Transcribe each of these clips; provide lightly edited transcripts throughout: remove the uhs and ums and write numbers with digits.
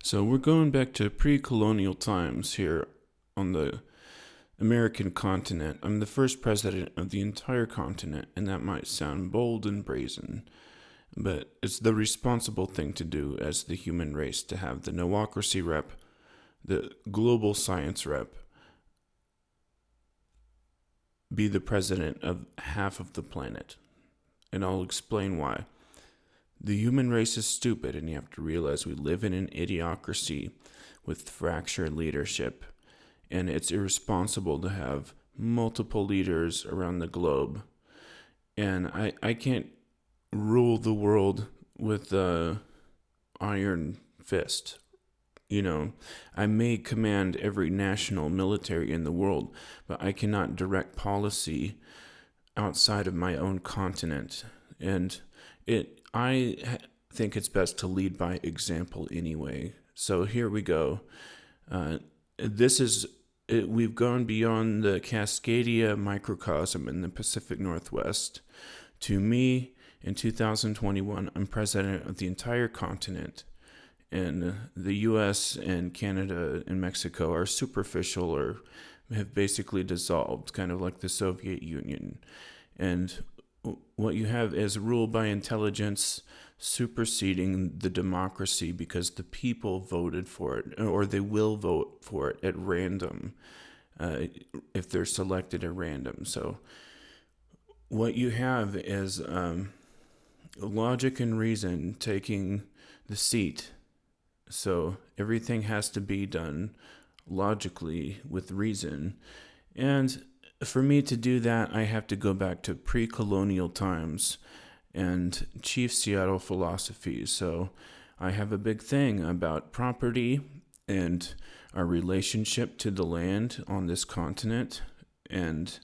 So we're going back to pre-colonial times here on the American continent. I'm the first president of the entire continent, and that might sound bold and brazen, but it's the responsible thing to do as the human race to have the noocracy rep, the global science rep, be the president of half of the planet. And I'll explain why. The human race is stupid, and you have to realize we live in an idiocracy with fractured leadership, and it's irresponsible to have multiple leaders around the globe. And I can't rule the world with a iron fist. I may command every national military in the world, but I cannot direct policy outside of my own continent. And I think it's best to lead by example anyway. So here we go. We've gone beyond the Cascadia microcosm in the Pacific Northwest. To me, in 2021, I'm president of the entire continent. And the U.S. and Canada and Mexico are superficial or have basically dissolved, kind of like the Soviet Union. And what you have is rule by intelligence superseding the democracy because the people voted for it, or they will vote for it at random if they're selected at random. So what you have is logic and reason taking the seat. So everything has to be done logically with reason. And for me to do that, I have to go back to pre-colonial times and Chief Seattle philosophy. So I have a big thing about property and our relationship to the land on this continent, and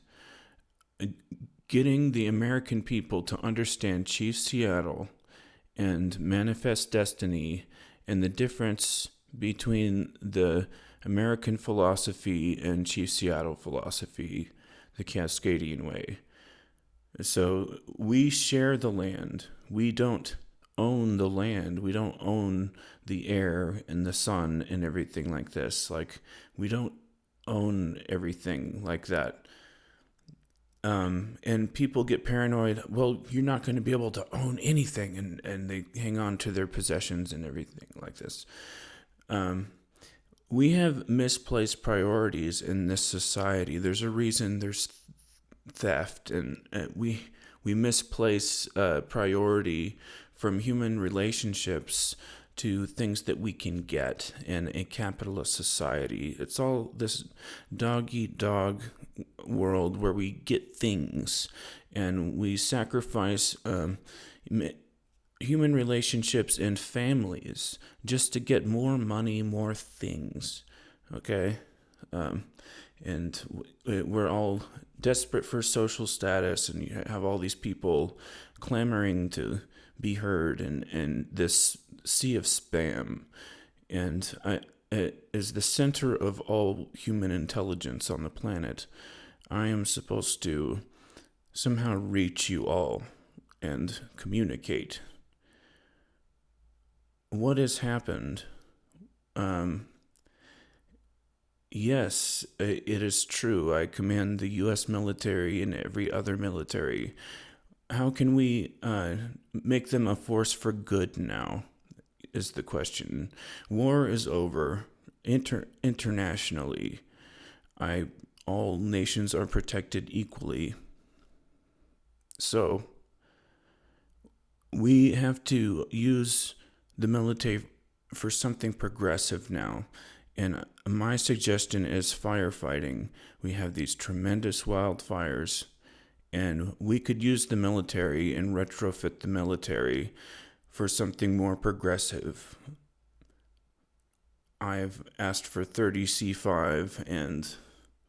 getting the American people to understand Chief Seattle and Manifest Destiny and the difference between the American philosophy and Chief Seattle philosophy, the Cascadian way. So we share the land. We don't own the land. We don't own the air and the sun and everything like this. Like, we don't own everything like that. And people get paranoid. Well, you're not going to be able to own anything, and they hang on to their possessions and everything like this. We have misplaced priorities in this society. There's a reason there's theft, and we misplace priority from human relationships to things that we can get in a capitalist society. It's all this dog-eat-dog world where we get things, and we sacrifice human relationships and families just to get more money, more things, okay? And we're all desperate for social status, and you have all these people clamoring to be heard in this sea of spam. And it is the center of all human intelligence on the planet. I am supposed to somehow reach you all and communicate. What has happened? Yes, it is true. I command the U.S. military and every other military. How can we make them a force for good now, is the question. War is over internationally. All nations are protected equally. So we have to use the military for something progressive now. And my suggestion is firefighting. We have these tremendous wildfires, and we could use the military and retrofit the military for something more progressive. I've asked for 30 C5 and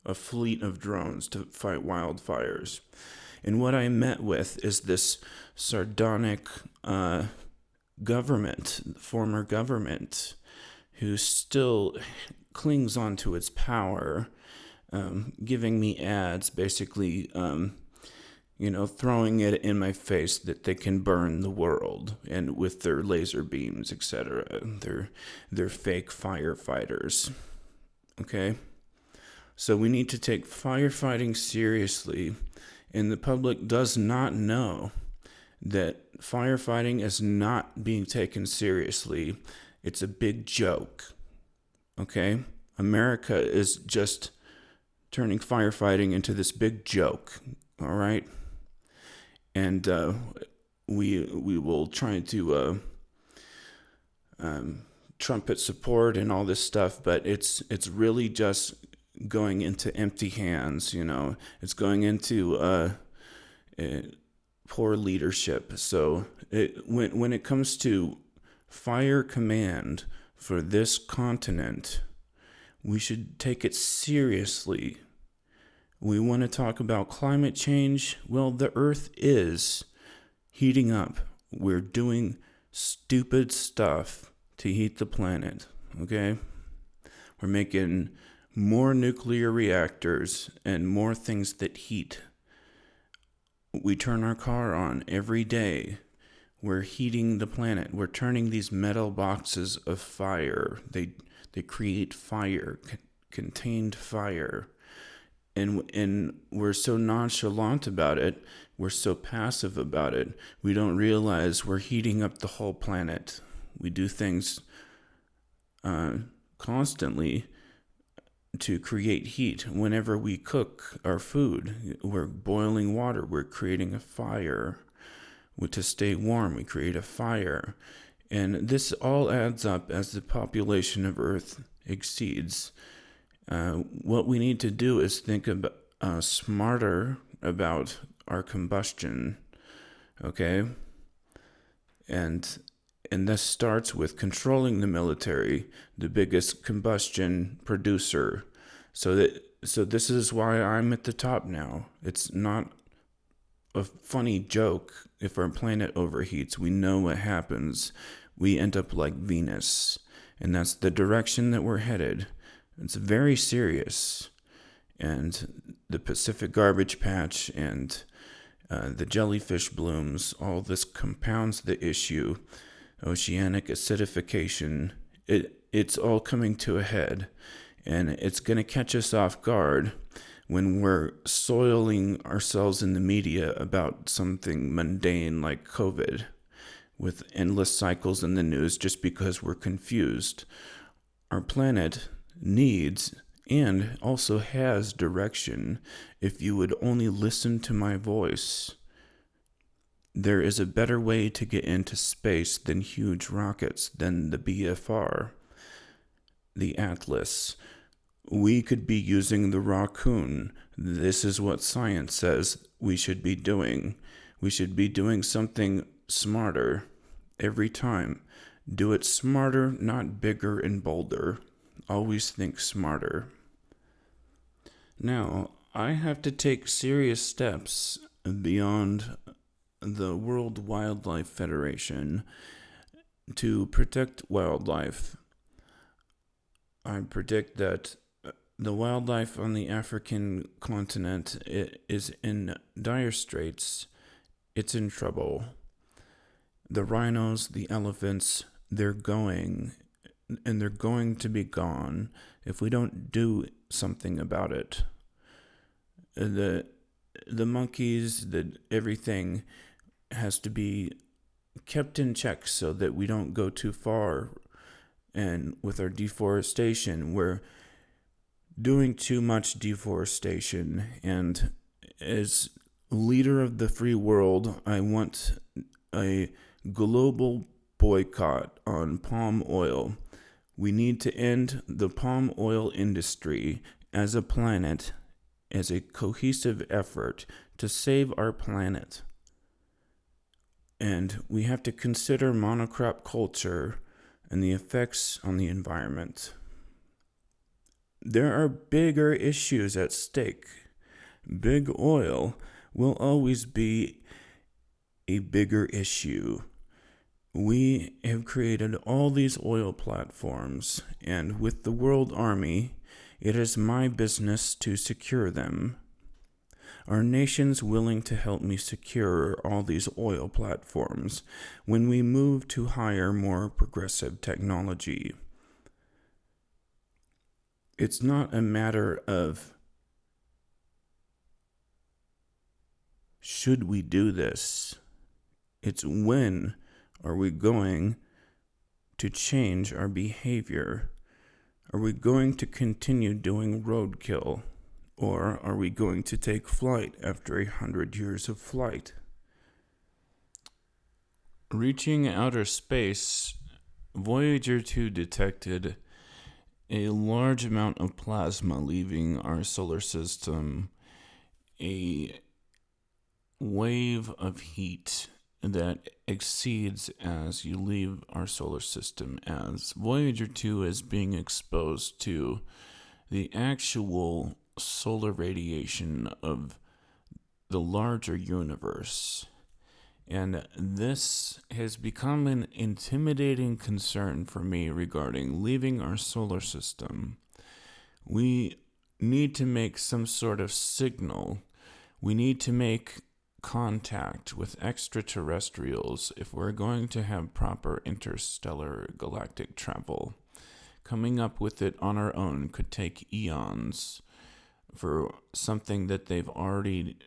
a fleet of drones to fight wildfires. And what I met with is this sardonic former government, who still clings onto its power, giving me ads, basically throwing it in my face that they can burn the world and with their laser beams, etc. They're fake firefighters. Okay? So we need to take firefighting seriously, and the public does not know that firefighting is not being taken seriously. It's a big joke. Okay? America is just turning firefighting into this big joke. All right? And we will try to trumpet support and all this stuff, but it's really just going into empty hands. It's going into poor leadership. So when it comes to fire command for this continent, we should take it seriously. We want to talk about climate change. Well, the earth is heating up. We're doing stupid stuff to heat the planet, okay? We're making more nuclear reactors and more things that heat. We turn our car on every day. We're heating the planet. We're turning these metal boxes of fire. They create fire, contained fire. And we're so nonchalant about it, we're so passive about it, we don't realize we're heating up the whole planet. We do things constantly to create heat. Whenever we cook our food, we're boiling water, we're creating a fire. To stay warm, we create a fire. And this all adds up as the population of Earth exceeds. What we need to do is think about smarter about our combustion, okay? And this starts with controlling the military, the biggest combustion producer. So this is why I'm at the top now. It's not a funny joke. If our planet overheats, we know what happens. We end up like Venus, and that's the direction that we're headed. It's very serious. And the Pacific garbage patch and the jellyfish blooms, all this compounds the issue. Oceanic acidification, it's all coming to a head. And it's going to catch us off guard when we're soiling ourselves in the media about something mundane like COVID, with endless cycles in the news just because we're confused. Our planet needs and also has direction. If you would only listen to my voice, there is a better way to get into space than huge rockets, than the BFR, the Atlas. We could be using the Raccoon. This is what science says we should be doing. We should be doing something smarter every time. Do it smarter, not bigger and bolder. Always think smarter. Now, I have to take serious steps beyond the World Wildlife Federation to protect wildlife. I predict that the wildlife on the African continent is in dire straits. It's in trouble. The rhinos, the elephants, they're going, and they're going to be gone if we don't do something about it. The monkeys, everything has to be kept in check so that we don't go too far. And with our deforestation, we're doing too much deforestation. And as leader of the free world, I want a global boycott on palm oil. We need to end the palm oil industry as a planet, as a cohesive effort to save our planet. And we have to consider monocrop culture and the effects on the environment. There are bigger issues at stake. Big oil will always be a bigger issue. We have created all these oil platforms, and with the World Army, it is my business to secure them. Are nations willing to help me secure all these oil platforms when we move to higher, more progressive technology? It's not a matter of should we do this? It's when are we going to change our behavior? Are we going to continue doing roadkill? Or are we going to take flight after 100 years of flight? Reaching outer space, Voyager 2 detected a large amount of plasma leaving our solar system, a wave of heat that exceeds as you leave our solar system, as Voyager 2 is being exposed to the actual solar radiation of the larger universe. And this has become an intimidating concern for me regarding leaving our solar system. We need to make some sort of signal. We need to make contact with extraterrestrials if we're going to have proper interstellar galactic travel. Coming up with it on our own could take eons for something that they've already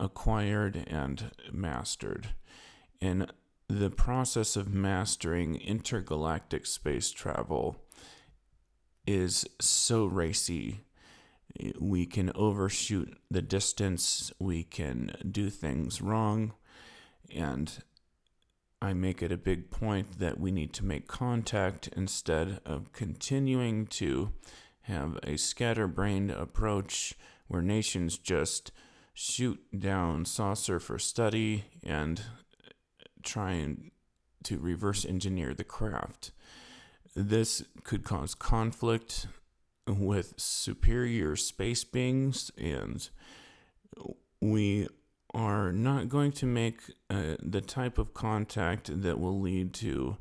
acquired and mastered. And the process of mastering intergalactic space travel is so racy. We can overshoot the distance, we can do things wrong, and I make it a big point that we need to make contact instead of continuing to have a scatterbrained approach where nations just shoot down saucer for study and trying to reverse engineer the craft. This could cause conflict with superior space beings, and we are not going to make the type of contact that will lead to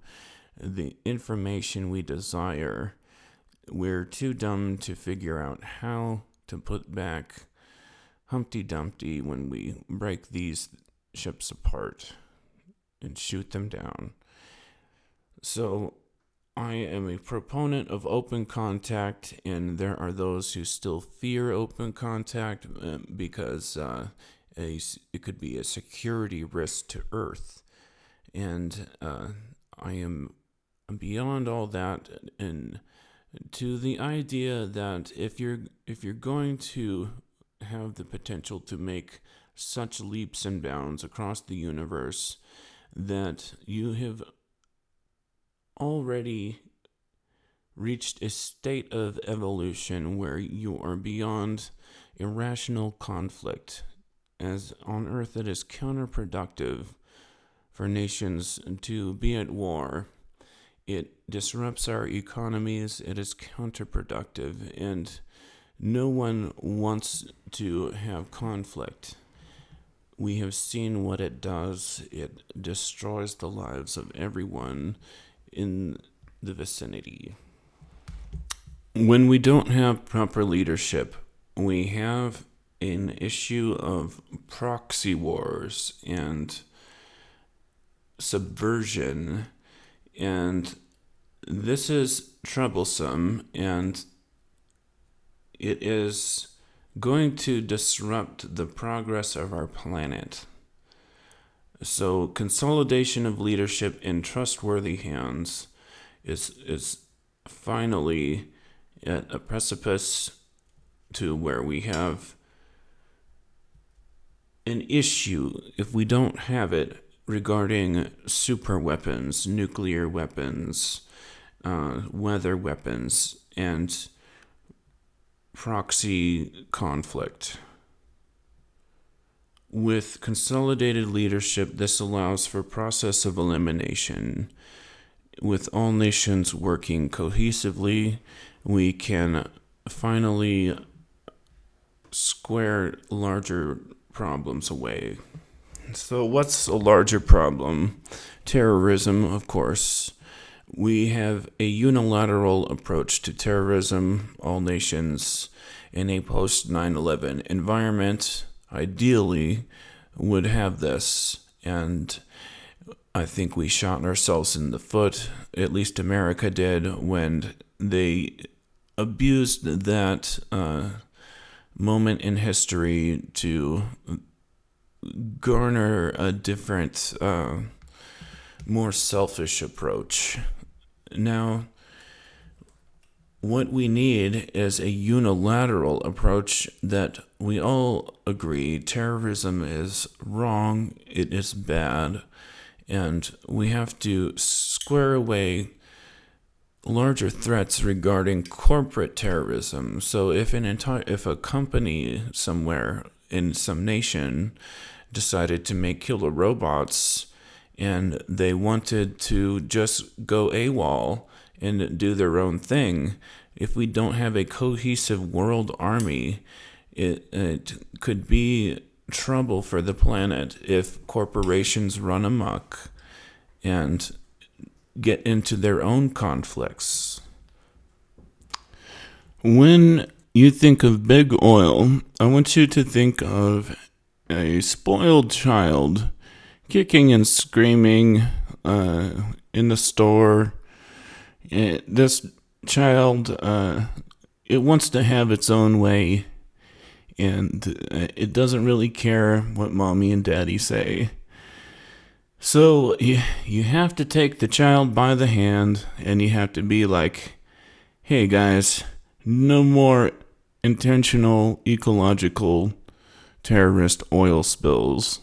the information we desire. We're too dumb to figure out how to put back Humpty Dumpty when we break these ships apart and shoot them down. So I am a proponent of open contact, and there are those who still fear open contact because it could be a security risk to Earth. And I am beyond all that, and to the idea that if you're going to have the potential to make such leaps and bounds across the universe, that you have already reached a state of evolution where you are beyond irrational conflict. As on Earth, it is counterproductive for nations to be at war. It disrupts our economies. It is counterproductive, and no one wants to have conflict. We have seen what it does. It destroys the lives of everyone in the vicinity. When we don't have proper leadership, we have an issue of proxy wars and subversion, and this is troublesome, and it is going to disrupt the progress of our planet. So consolidation of leadership in trustworthy hands is finally at a precipice to where we have an issue, if we don't have it, regarding super weapons, nuclear weapons, weather weapons, and proxy conflict. With consolidated leadership, this allows for process of elimination. With all nations working cohesively, we can finally square larger problems away. So what's a larger problem? Terrorism, of course. We have a unilateral approach to terrorism, all nations, in a post 9/11 environment. ideally would have this. And I think we shot ourselves in the foot, at least America did, when they abused that moment in history to garner a different, more selfish approach. Now, what we need is a unilateral approach that we all agree terrorism is wrong, it is bad, and we have to square away larger threats regarding corporate terrorism. So if a company somewhere in some nation decided to make killer robots and they wanted to just go AWOL and do their own thing, if we don't have a cohesive world army, it could be trouble for the planet if corporations run amok and get into their own conflicts. When you think of big oil, I want you to think of a spoiled child kicking and screaming in the store. This child, it wants to have its own way, and it doesn't really care what mommy and daddy say. So you have to take the child by the hand, and you have to be like, hey guys, no more intentional ecological terrorist oil spills.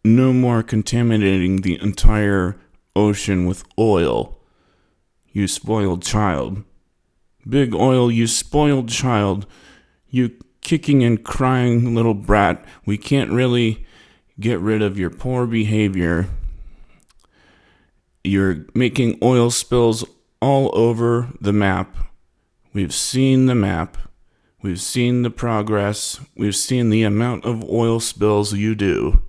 No more contaminating the entire ocean with oil. You spoiled child. Big oil, you spoiled child. You kicking and crying little brat. We can't really get rid of your poor behavior. You're making oil spills all over the map. We've seen the map. We've seen the progress. We've seen the amount of oil spills you do.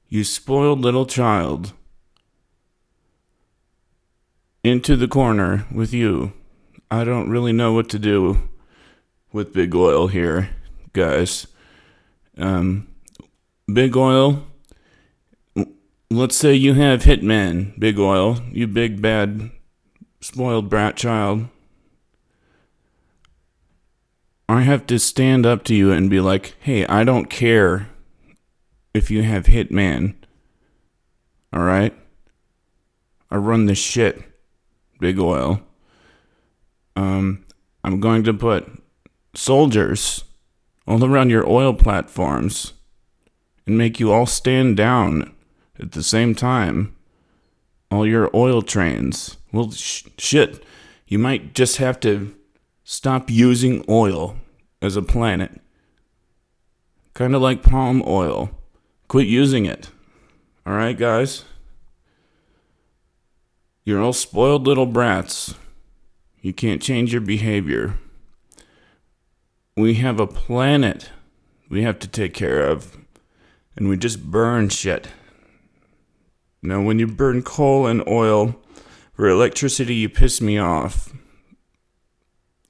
You spoiled little child. Into the corner with you. I don't really know what to do with big oil here, guys. Big oil, let's say you have hitman, big oil, you big bad spoiled brat child. I have to stand up to you and be like, hey, I don't care if you have hitman. Alright? I run this shit, big oil. I'm going to put soldiers all around your oil platforms and make you all stand down at the same time. All your oil trains. Well, shit. You might just have to stop using oil as a planet. Kind of like palm oil. Quit using it. Alright, guys? You're all spoiled little brats. You can't change your behavior. We have a planet we have to take care of. And we just burn shit. Now, when you burn coal and oil for electricity, you piss me off.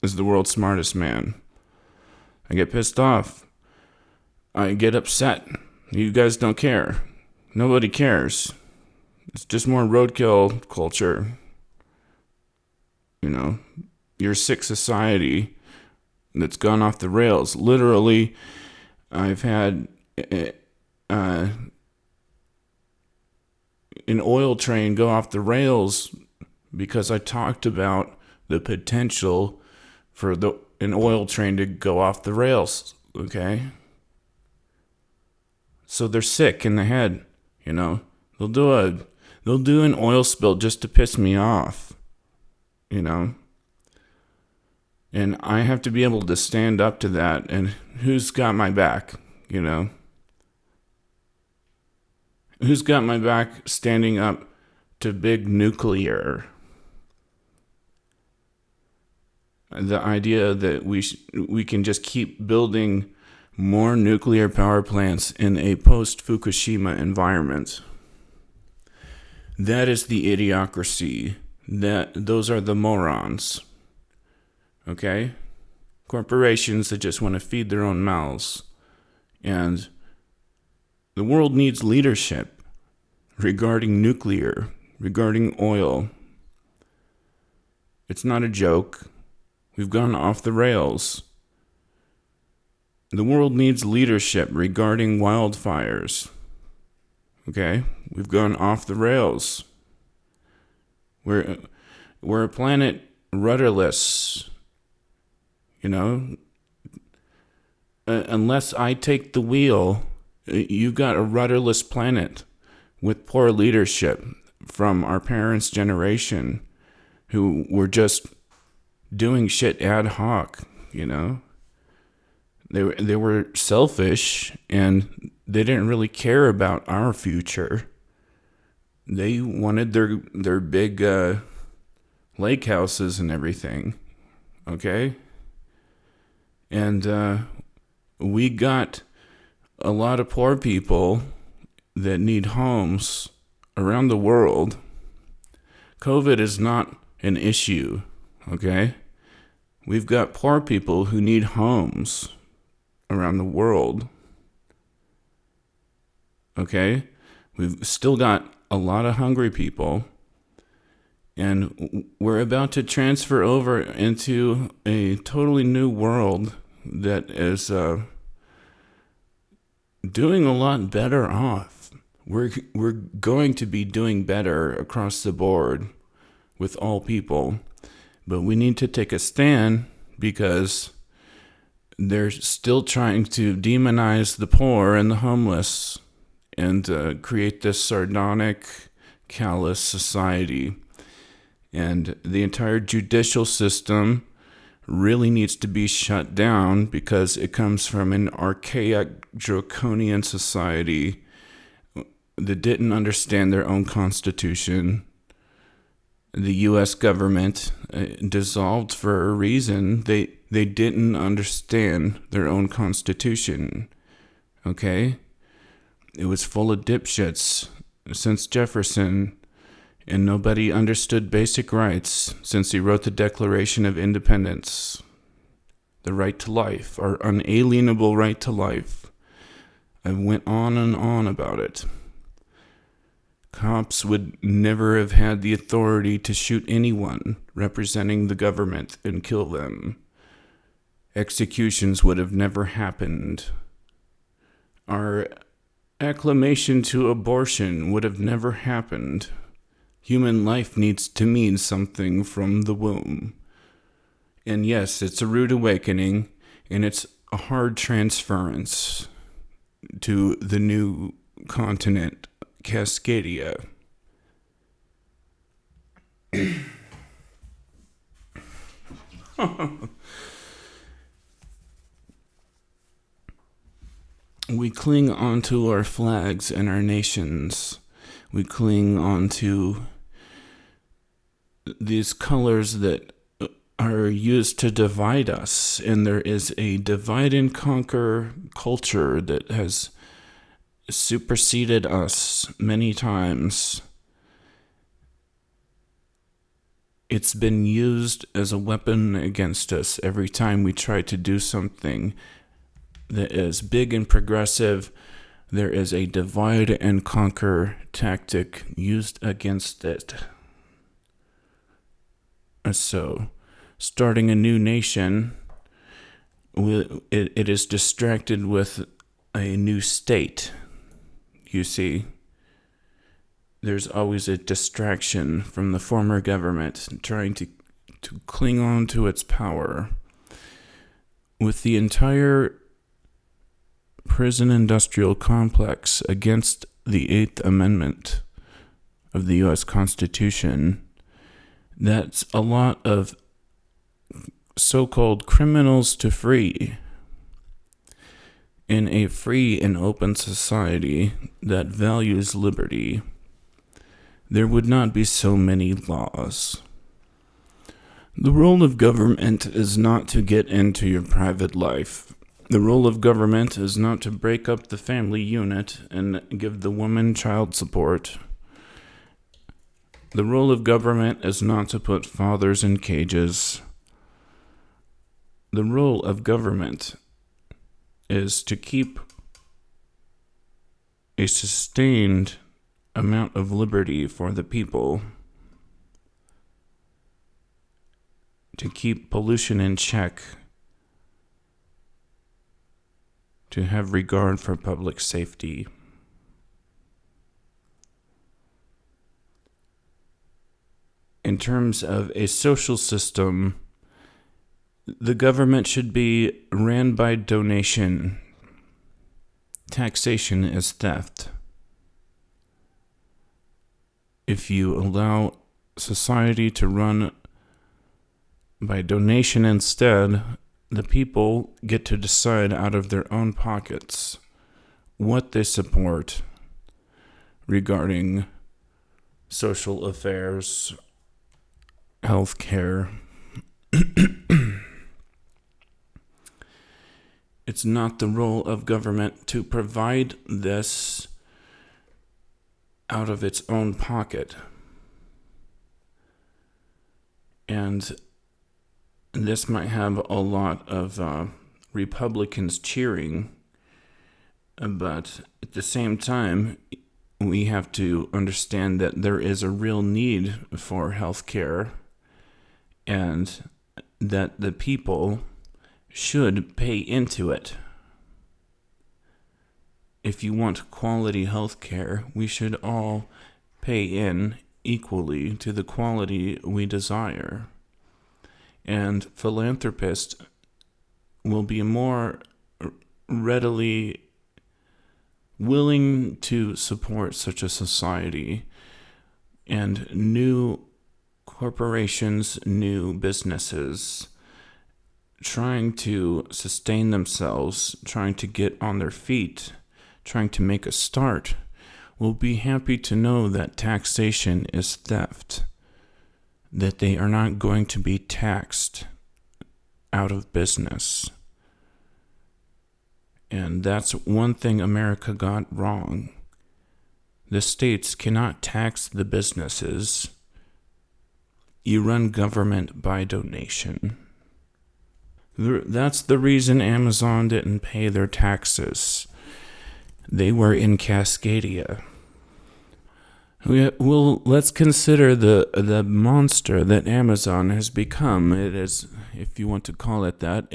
As the world's smartest man, I get pissed off. I get upset. You guys don't care. Nobody cares. It's just more roadkill culture. You know, your sick society that's gone off the rails. Literally, I've had an oil train go off the rails because I talked about the potential for an oil train to go off the rails, okay? So they're sick in the head, you know? They'll do an oil spill just to piss me off, you know? And I have to be able to stand up to that, and who's got my back, you know? Who's got my back standing up to big nuclear? The idea that we can just keep building more nuclear power plants in a post-Fukushima environment. That is the idiocracy. Those are the morons. Okay? corporations that just want to feed their own mouths. And the world needs leadership regarding nuclear, regarding oil. It's not a joke. We've gone off the rails. The world needs leadership regarding wildfires. Okay? We've gone off the rails. We're a planet rudderless. Unless I take the wheel, you've got a rudderless planet with poor leadership from our parents' generation who were just doing shit ad hoc, They were selfish, and they didn't really care about our future. They wanted their big lake houses and everything, okay? And we got a lot of poor people that need homes around the world. COVID is not an issue, okay? We've got poor people who need homes around the world. Okay? We've still got a lot of hungry people, and we're about to transfer over into a totally new world that is doing a lot better off. We're going to be doing better across the board with all people, but we need to take a stand because they're still trying to demonize the poor and the homeless and create this sardonic, callous society. And the entire judicial system really needs to be shut down because it comes from an archaic, draconian society that didn't understand their own constitution. The U.S. government dissolved for a reason. They didn't understand their own constitution, okay? It was full of dipshits since Jefferson, and nobody understood basic rights since he wrote the Declaration of Independence. The right to life, our unalienable right to life. I went on and on about it. Cops would never have had the authority to shoot anyone representing the government and kill them. Executions would have never happened. Our acclamation to abortion would have never happened. Human life needs to mean something from the womb. And yes, it's a rude awakening, and it's a hard transference to the new continent, Cascadia. We cling onto our flags and our nations. We cling onto these colors that are used to divide us, and there is a divide and conquer culture that has superseded us many times. It's been used as a weapon against us every time we try to do something that is big and progressive. There is a divide and conquer tactic used against it. So, starting a new nation, it is distracted with a new state. You see, there's always a distraction from the former government trying to cling on to its power. With the entire prison industrial complex against the 8th Amendment of the U.S. Constitution, that's a lot of so-called criminals to free. In a free and open society that values liberty, there would not be so many laws. The role of government is not to get into your private life. The role of government is not to break up the family unit and give the woman child support. The role of government is not to put fathers in cages. The role of government is to keep a sustained amount of liberty for the people, to keep pollution in check, to have regard for public safety. In terms of a social system, the government should be ran by donation. Taxation is theft. If you allow society to run by donation instead, the people get to decide out of their own pockets what they support regarding social affairs, healthcare. It's not the role of government to provide this out of its own pocket. And this might have a lot of Republicans cheering, but at the same time, we have to understand that there is a real need for healthcare, and that the people should pay into it. If you want quality healthcare, we should all pay in equally to the quality we desire. And philanthropists will be more readily willing to support such a society, and new corporations, new businesses trying to sustain themselves, trying to get on their feet, trying to make a start, will be happy to know that taxation is theft, that they are not going to be taxed out of business. And that's one thing America got wrong. The states cannot tax the businesses. You run government by donation. That's the reason Amazon didn't pay their taxes. They were in Cascadia. Well, let's consider the monster that Amazon has become. It is, if you want to call it that,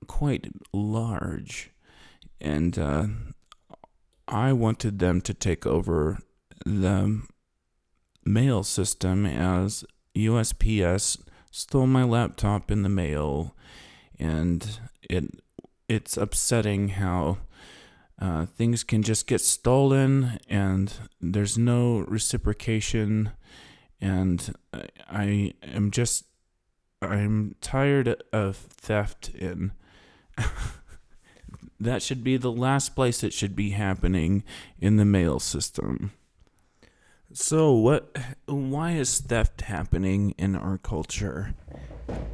quite large. And I wanted them to take over the mail system, as USPS stole my laptop in the mail. And it's upsetting how things can just get stolen and there's no reciprocation. And I'm tired of theft, and that should be the last place it should be happening, in the mail system. So why is theft happening in our culture?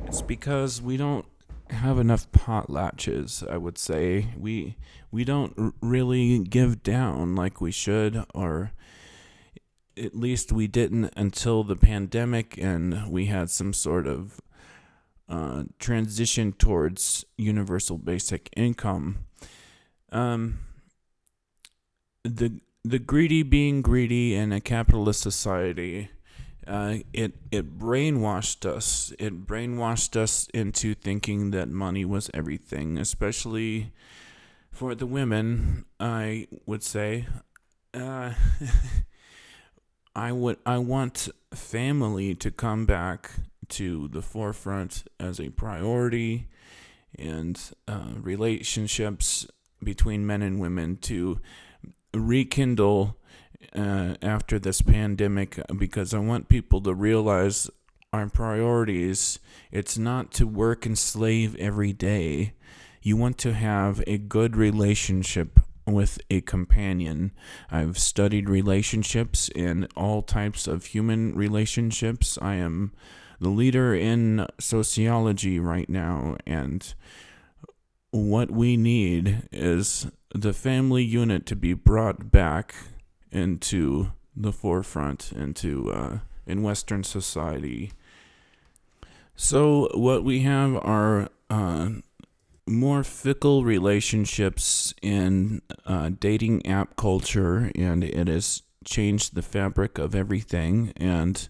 It's because we don't have enough potlatches, I would say. We don't really give down like we should, or at least we didn't until the pandemic, and we had some sort of transition towards universal basic income. The greedy being greedy in a capitalist society, it brainwashed us. It brainwashed us into thinking that money was everything, especially for the women, I would say. I want family to come back to the forefront as a priority, and relationships between men and women to rekindle after this pandemic, because I want people to realize our priorities. It's not to work and slave every day. You want to have a good relationship with a companion. I've studied relationships in all types of human relationships. I am the leader in sociology right now, and what we need is the family unit to be brought back into the forefront, in Western society. So what we have are more fickle relationships in dating app culture, and it has changed the fabric of everything, and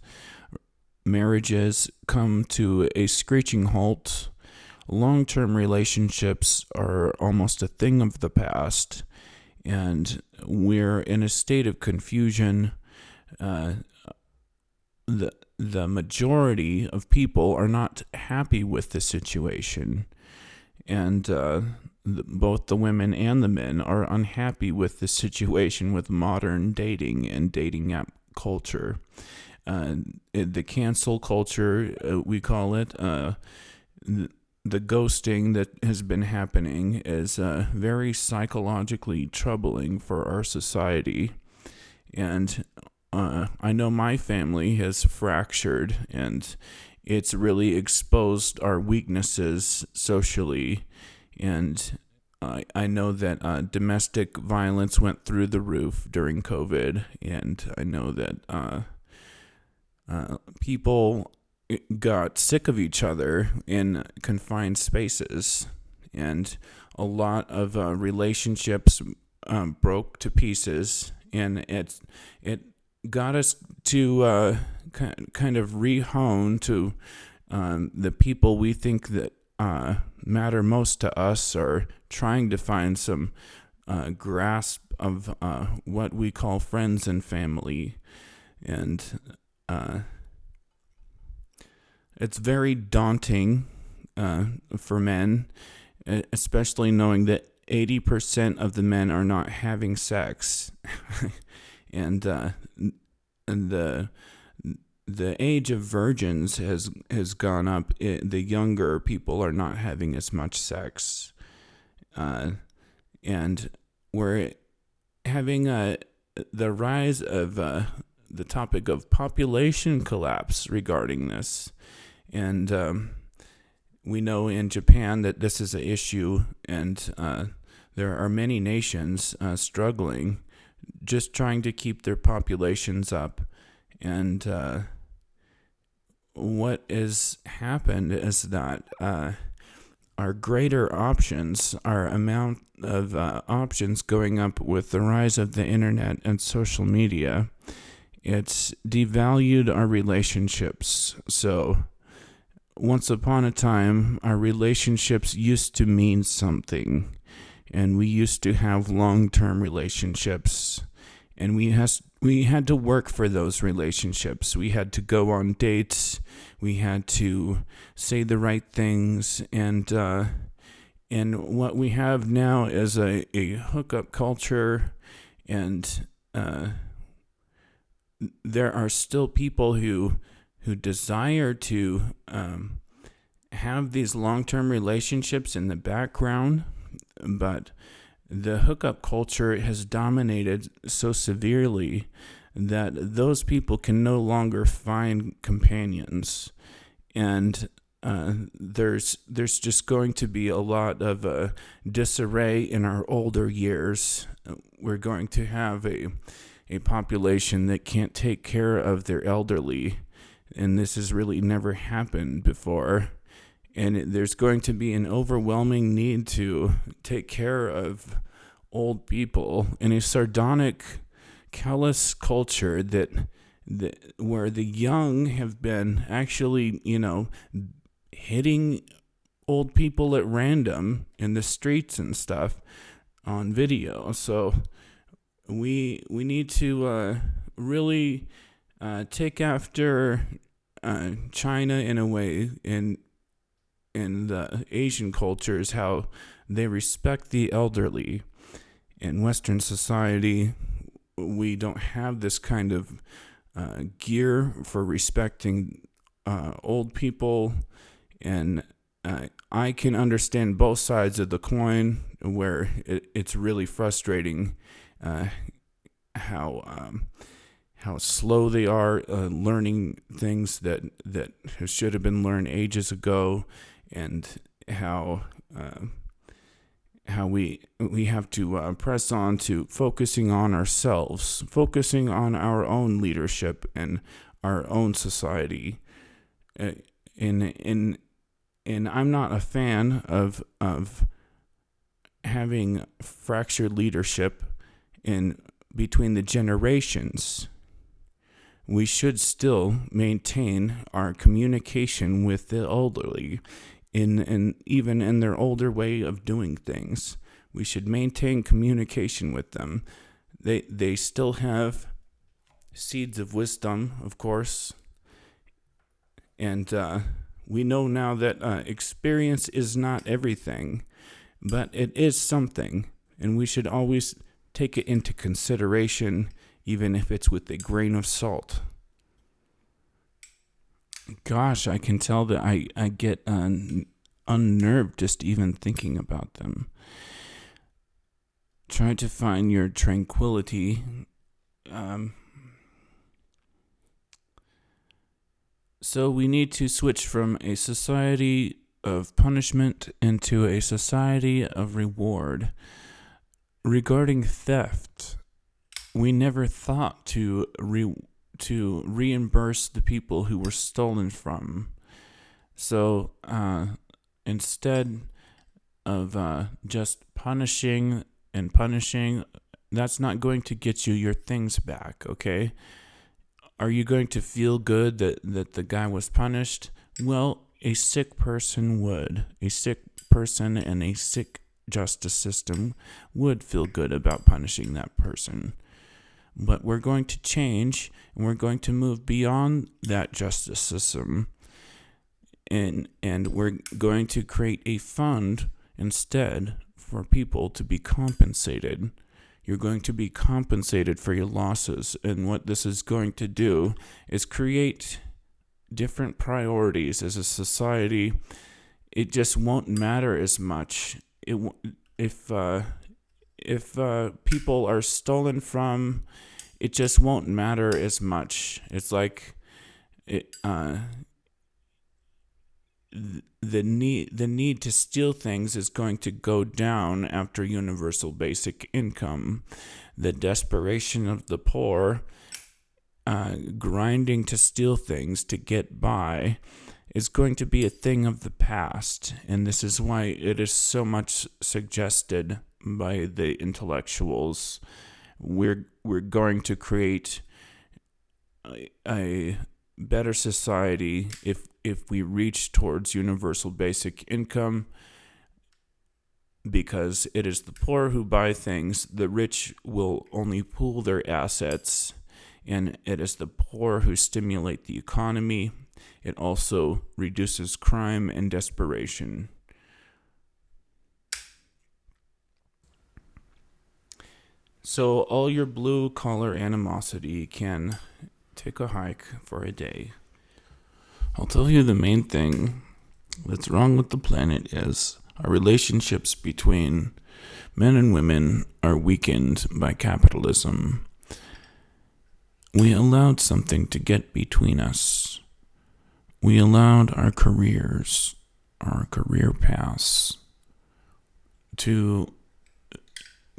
marriages come to a screeching halt. Long-term relationships are almost a thing of the past, and we're in a state of confusion. The majority of people are not happy with the situation, and both the women and the men are unhappy with the situation with modern dating and dating app culture. The cancel culture, we call it, the ghosting that has been happening is very psychologically troubling for our society. And I know my family has fractured, and it's really exposed our weaknesses socially. And I know that domestic violence went through the roof during COVID, and I know that people got sick of each other in confined spaces, and a lot of relationships broke to pieces, and it got us to kind of rehone to the people we think that matter most to us, or trying to find some grasp of what we call friends and family. And it's very daunting for men, especially knowing that 80% of the men are not having sex. And the age of virgins has gone up. The younger people are not having as much sex, and we're having the rise of the topic of population collapse regarding this. And we know in Japan that this is an issue, and there are many nations struggling, just trying to keep their populations up. And what has happened is that our greater options, our amount of options going up with the rise of the internet and social media, it's devalued our relationships. So once upon a time, our relationships used to mean something, and we used to have long-term relationships, and we had to work for those relationships. We had to go on dates. We had to say the right things, and what we have now is a hookup culture, and there are still people who desire to have these long-term relationships in the background, but the hookup culture has dominated so severely that those people can no longer find companions, and there's just going to be a lot of disarray in our older years. We're going to have a population that can't take care of their elderly, and this has really never happened before. And there's going to be an overwhelming need to take care of old people in a sardonic, callous culture that where the young have been actually, hitting old people at random in the streets and stuff on video. So we need to really take after China in a way, in the Asian cultures, how they respect the elderly. In Western society, we don't have this kind of gear for respecting old people, and I can understand both sides of the coin, where it's really frustrating how slow they are learning things that should have been learned ages ago, and how we have to press on to focusing on ourselves, focusing on our own leadership and our own society. In And I'm not a fan of having fractured leadership in between the generations. We should still maintain our communication with the elderly, even in their older way of doing things. We should maintain communication with them. They still have seeds of wisdom, of course, and we know now that experience is not everything, but it is something, and we should always take it into consideration, even if it's with a grain of salt. Gosh, I can tell that I get unnerved just even thinking about them. Try to find your tranquility. So we need to switch from a society of punishment into a society of reward. Regarding theft, we never thought to reimburse the people who were stolen from. So instead of just punishing, that's not going to get you your things back, okay? Are you going to feel good that the guy was punished? Well, a sick person would. A sick person and a sick justice system would feel good about punishing that person. But we're going to change, and we're going to move beyond that justice system. And we're going to create a fund instead for people to be compensated. You're going to be compensated for your losses. And what this is going to do is create different priorities as a society. It just won't matter as much. If people are stolen from, it just won't matter as much. It's like the need to steal things is going to go down after universal basic income. The desperation of the poor, grinding to steal things to get by, is going to be a thing of the past. And this is why it is so much suggested by the intellectuals. We're going to create a better society if we reach towards universal basic income, because it is the poor who buy things. The rich will only pool their assets, and it is the poor who stimulate the economy. It also reduces crime and desperation. So all your blue-collar animosity can take a hike for a day. I'll tell you the main thing that's wrong with the planet is our relationships between men and women are weakened by capitalism. We allowed something to get between us. We allowed our careers, our career paths, to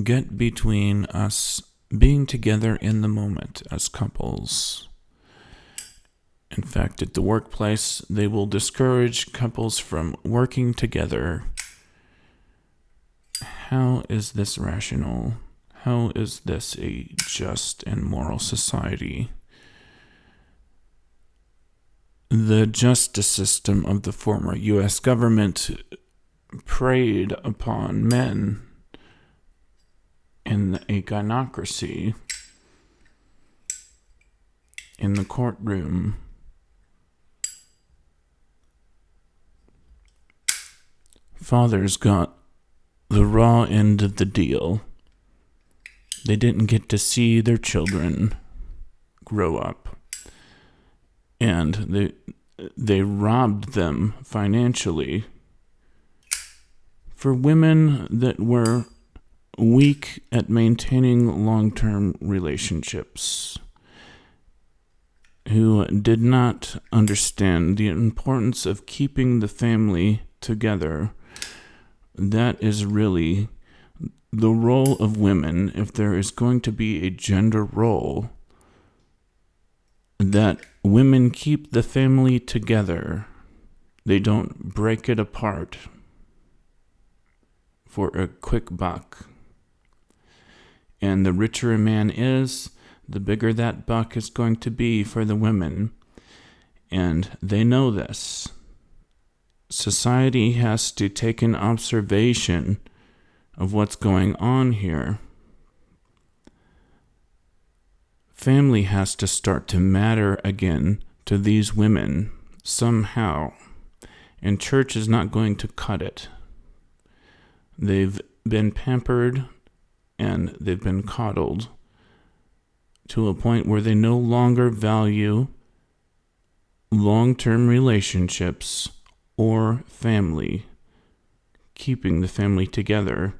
get between us being together in the moment as couples. In fact, at the workplace, they will discourage couples from working together. How is this rational? How is this a just and moral society? The justice system of the former U.S. government preyed upon men in a gynocracy in the courtroom. Fathers got the raw end of the deal. They didn't get to see their children grow up. And they robbed them financially. For women that were weak at maintaining long-term relationships, who did not understand the importance of keeping the family together, that is really the role of women. If there is going to be a gender role, that women keep the family together They don't break it apart for a quick buck. And the richer a man is, the bigger that buck is going to be for the women. And they know this. Society has to take an observation of what's going on here. Family has to start to matter again to these women somehow. And church is not going to cut it. They've been pampered and they've been coddled to a point where they no longer value long-term relationships or family, keeping the family together.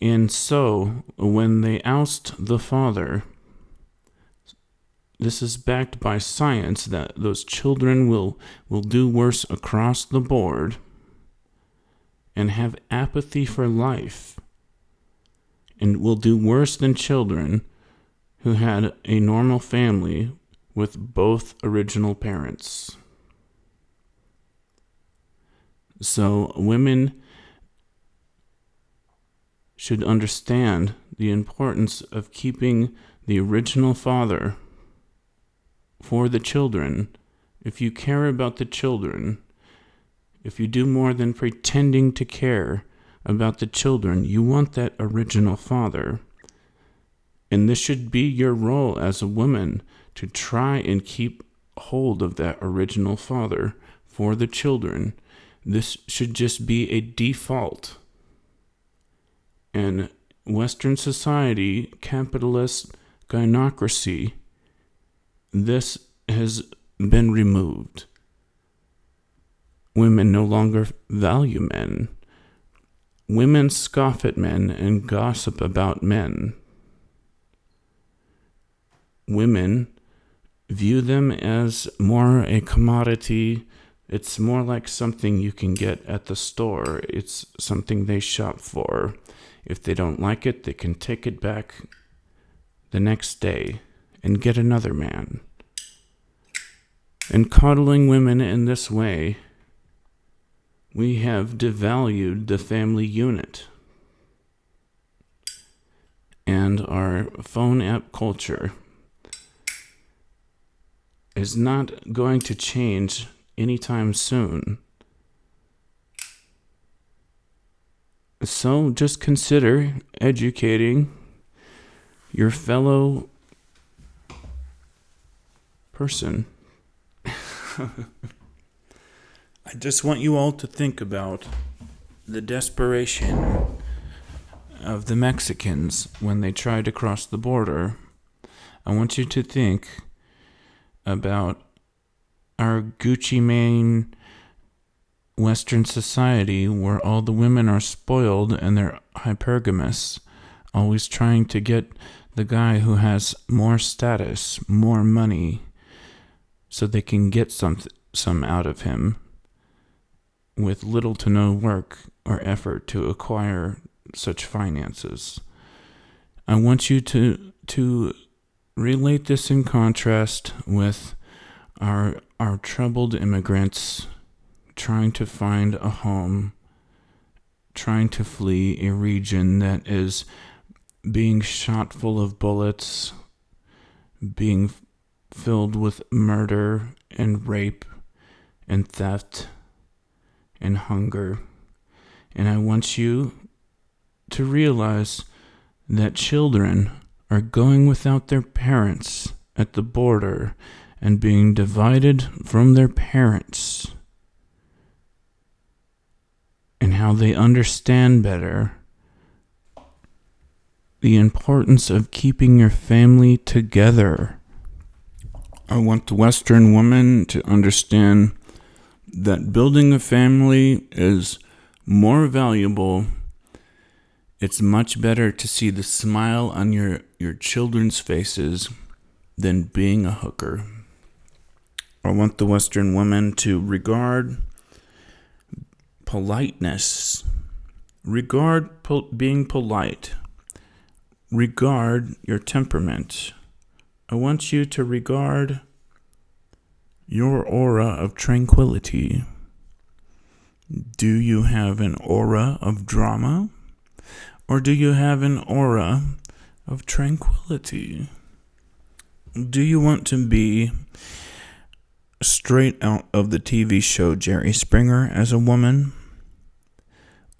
And so, when they oust the father, this is backed by science that those children will do worse across the board and have apathy for life, and will do worse than children who had a normal family with both original parents. So women should understand the importance of keeping the original father for the children. If you care about the children, if you do more than pretending to care about the children, you want that original father. And this should be your role as a woman, to try and keep hold of that original father for the children. This should just be a default. In Western society, capitalist gynocracy, this has been removed. Women no longer value men. Women scoff at men and gossip about men. Women view them as more a commodity. It's more like something you can get at the store. It's something they shop for. If they don't like it, they can take it back the next day and get another man. And coddling women in this way, we have devalued the family unit. And our phone app culture is not going to change anytime soon. So just consider educating your fellow person. I just want you all to think about the desperation of the Mexicans when they tried to cross the border. I want you to think about our Gucci Mane Western society, where all the women are spoiled and they're hypergamous, always trying to get the guy who has more status, more money, so they can get some out of him with little to no work or effort to acquire such finances. I want you to relate this in contrast with our troubled immigrants trying to find a home, trying to flee a region that is being shot full of bullets, being filled with murder and rape and theft and hunger. And I want you to realize that children are going without their parents at the border and being divided from their parents, and how they understand better the importance of keeping your family together. I want the Western woman to understand that building a family is more valuable. It's much better to see the smile on your children's faces than being a hooker. I want the Western woman to regard politeness, regard being polite, regard your temperament. I want you to regard your aura of tranquility Do you have an aura of drama? Or do you have an aura of tranquility? Do you want to be straight out of the TV show Jerry Springer as a woman?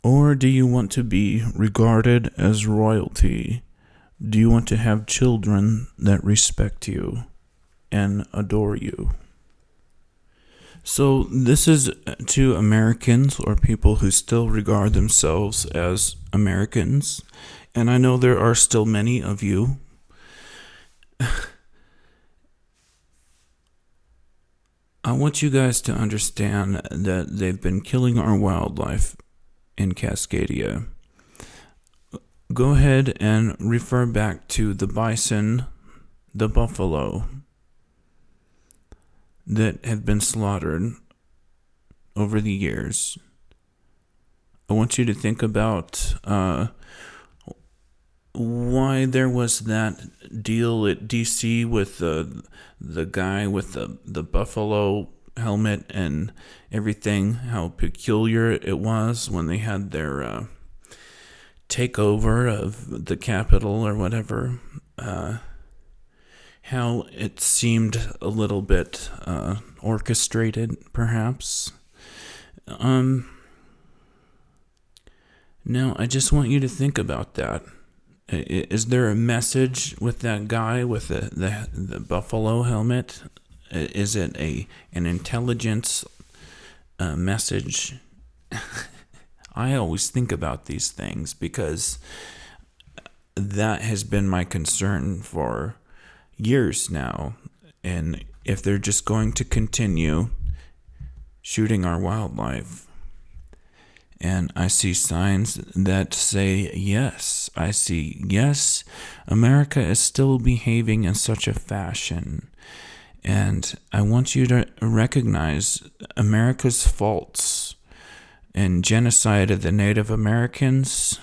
Or do you want to be regarded as royalty? Do you want to have children that respect you and adore you? So this is to Americans or people who still regard themselves as Americans. And I know there are still many of you. I want you guys to understand that they've been killing our wildlife in Cascadia. Go ahead and refer back to the bison, the buffalo that have been slaughtered over the years. I want you to think about why there was that deal at DC with the guy with the buffalo helmet and everything, how peculiar it was when they had their takeover of the Capitol or whatever. How it seemed a little bit orchestrated, perhaps. Now, I just want you to think about that. Is there a message with that guy with the buffalo helmet? Is it an intelligence message? I always think about these things because that has been my concern for years now. And if they're just going to continue shooting our wildlife, and I see signs that say yes. I see, yes, America is still behaving in such a fashion. And I want you to recognize America's faults in genocide of the Native Americans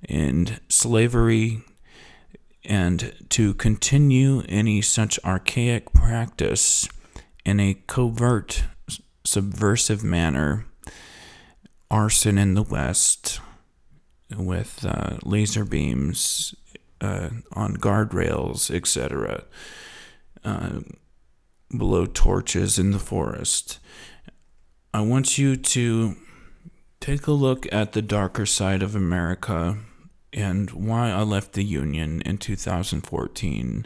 and slavery, and to continue any such archaic practice in a covert, subversive manner. Arson in the West with laser beams on guardrails, etc., blow torches in the forest. I want you to take a look at the darker side of America and why I left the Union in 2014,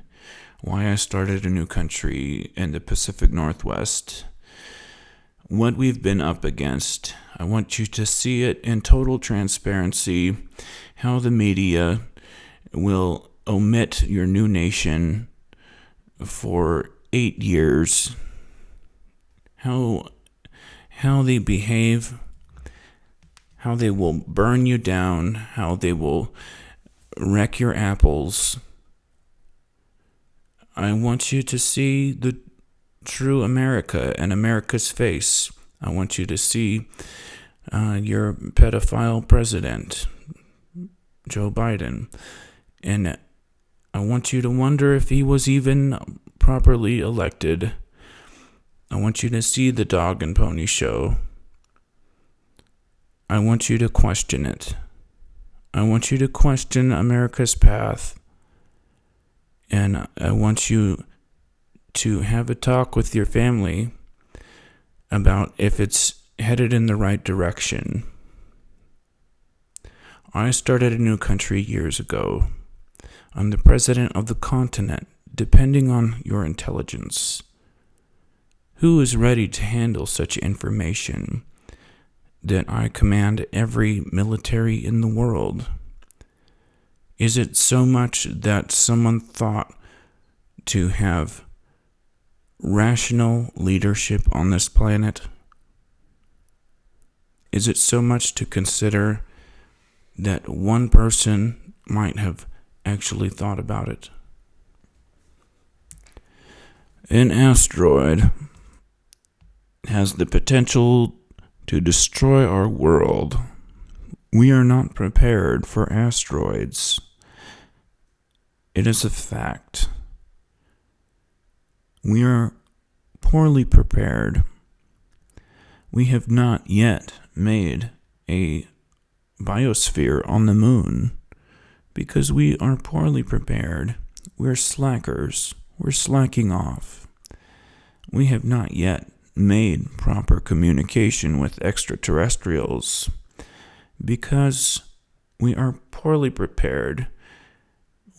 why I started a new country in the Pacific Northwest, what we've been up against. I want you to see it in total transparency, how the media will omit your new nation for 8 years, how they behave, how they will burn you down, how they will wreck your apples. I want you to see the true America and America's face. I want you to see your pedophile president, Joe Biden. And I want you to wonder if he was even properly elected. I want you to see the dog and pony show. I want you to question it. I want you to question America's path. And I want you to have a talk with your family about if it's headed in the right direction. I started a new country years ago. I'm the president of the continent, depending on your intelligence. Who is ready to handle such information that I command every military in the world? Is it so much that someone thought to have rational leadership on this planet? Is it so much to consider that one person might have actually thought about it? An asteroid has the potential to destroy our world. We are not prepared for asteroids. It is a fact. We are poorly prepared. We have not yet made a biosphere on the moon because we are poorly prepared. We're slackers. We're slacking off. We have not yet made proper communication with extraterrestrials because we are poorly prepared.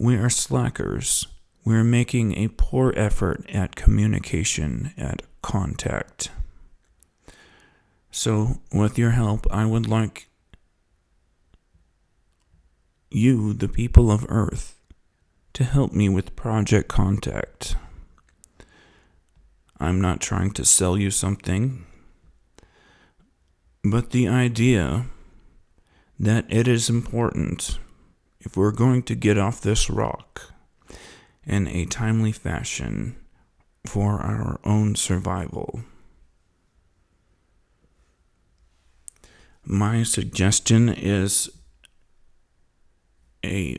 We are slackers. We're making a poor effort at communication, at contact. So, with your help, I would like you, the people of Earth, to help me with Project Contact. I'm not trying to sell you something, but the idea that it is important, if we're going to get off this rock in a timely fashion for our own survival. My suggestion is a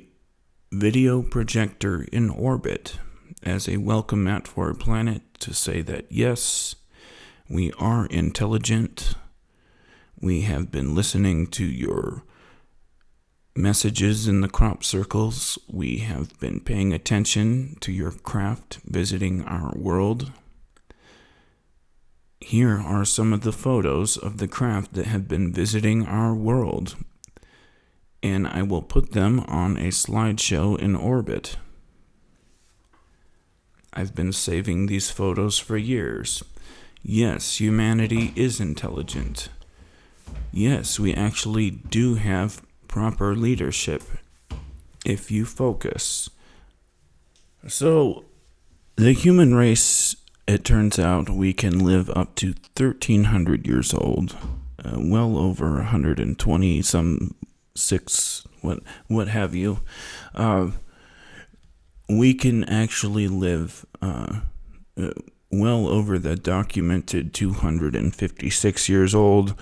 video projector in orbit as a welcome mat for our planet to say that yes, we are intelligent. We have been listening to your messages in the crop circles. We have been paying attention to your craft visiting our world. Here are some of the photos of the craft that have been visiting our world, and I will put them on a slideshow in orbit. I've been saving these photos for years. Yes, humanity is intelligent. Yes, we actually do have proper leadership if you focus. So, the human race, it turns out we can live up to 1,300 years old, well over 120, some 6, what have you. We can actually live well over the documented 256 years old.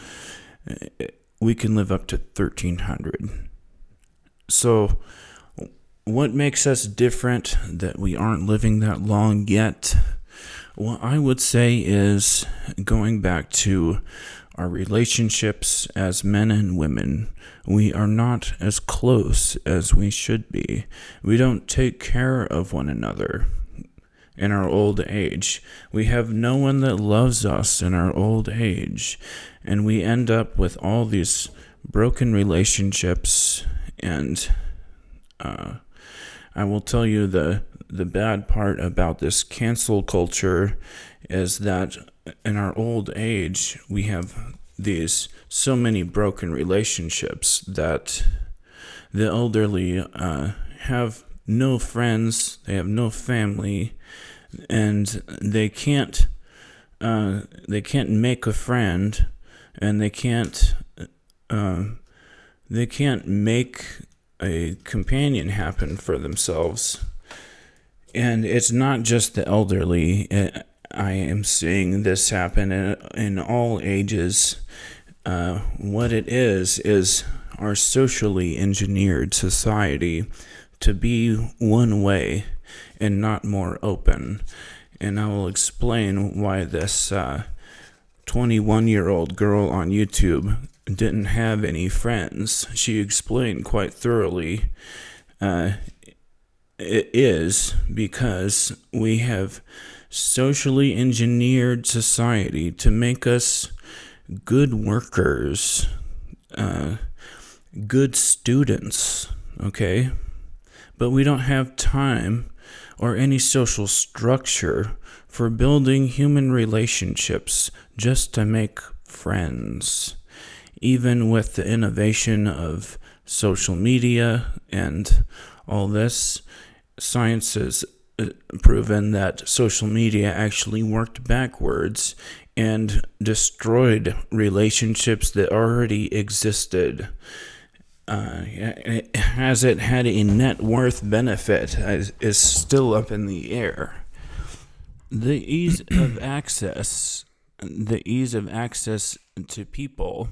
We can live up to 1,300. So, what makes us different that we aren't living that long yet? What I would say is going back to our relationships as men and women. We are not as close as we should be. We don't take care of one another in our old age. We have no one that loves us in our old age. And we end up with all these broken relationships. And I will tell you the bad part about this cancel culture is that in our old age, we have these so many broken relationships that the elderly have no friends, they have no family, and they can't make a friend, and they can't make a companion happen for themselves. And it's not just the elderly. I am seeing this happen in all ages. What it is our socially engineered society to be one way and not more open. And I will explain why this 21-year-old girl on YouTube didn't have any friends. She explained quite thoroughly. It is because we have socially engineered society to make us good workers, good students, okay? But we don't have time or any social structure for building human relationships just to make friends. Even with the innovation of social media and all this, science has proven that social media actually worked backwards and destroyed relationships that already existed. Has it had a net worth benefit is still up in the air. The ease of access to people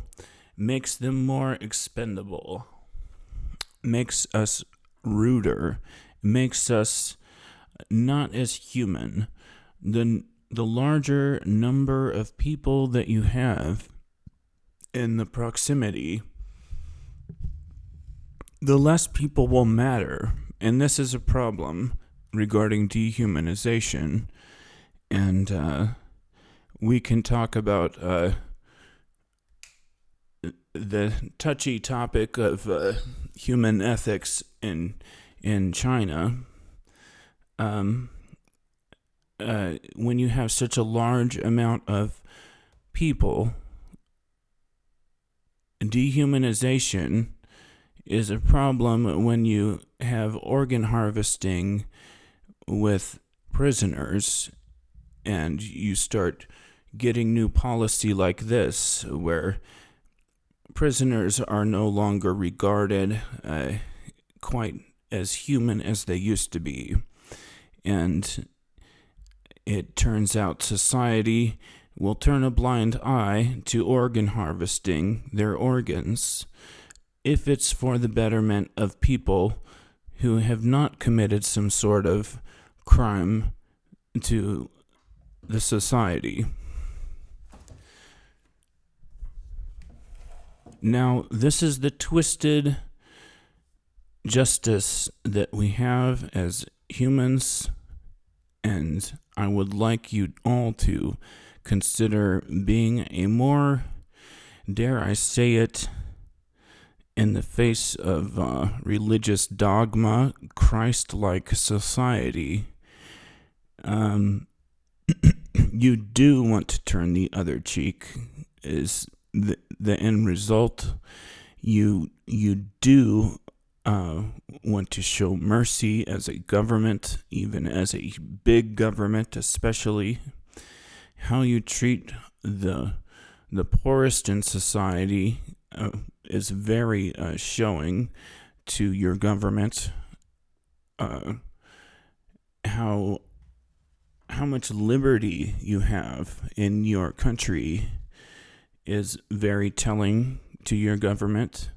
makes them more expendable, makes us ruder, makes us not as human. The larger number of people that you have in the proximity, the less people will matter. And this is a problem regarding dehumanization. And we can talk about the touchy topic of human ethics in China. When you have such a large amount of people, dehumanization is a problem when you have organ harvesting with prisoners, and you start getting new policy like this, where prisoners are no longer regarded quite as human as they used to be. And it turns out society will turn a blind eye to organ harvesting their organs if it's for the betterment of people who have not committed some sort of crime to the society. Now, this is the twisted justice that we have as humans, and I would like you all to consider being a more, dare I say it, in the face of religious dogma, Christ-like society. You do want to turn the other cheek, is the end result. You do want to show mercy as a government, even as a big government, especially. How you treat the poorest in society is very showing to your government. How much liberty you have in your country is very telling to your government.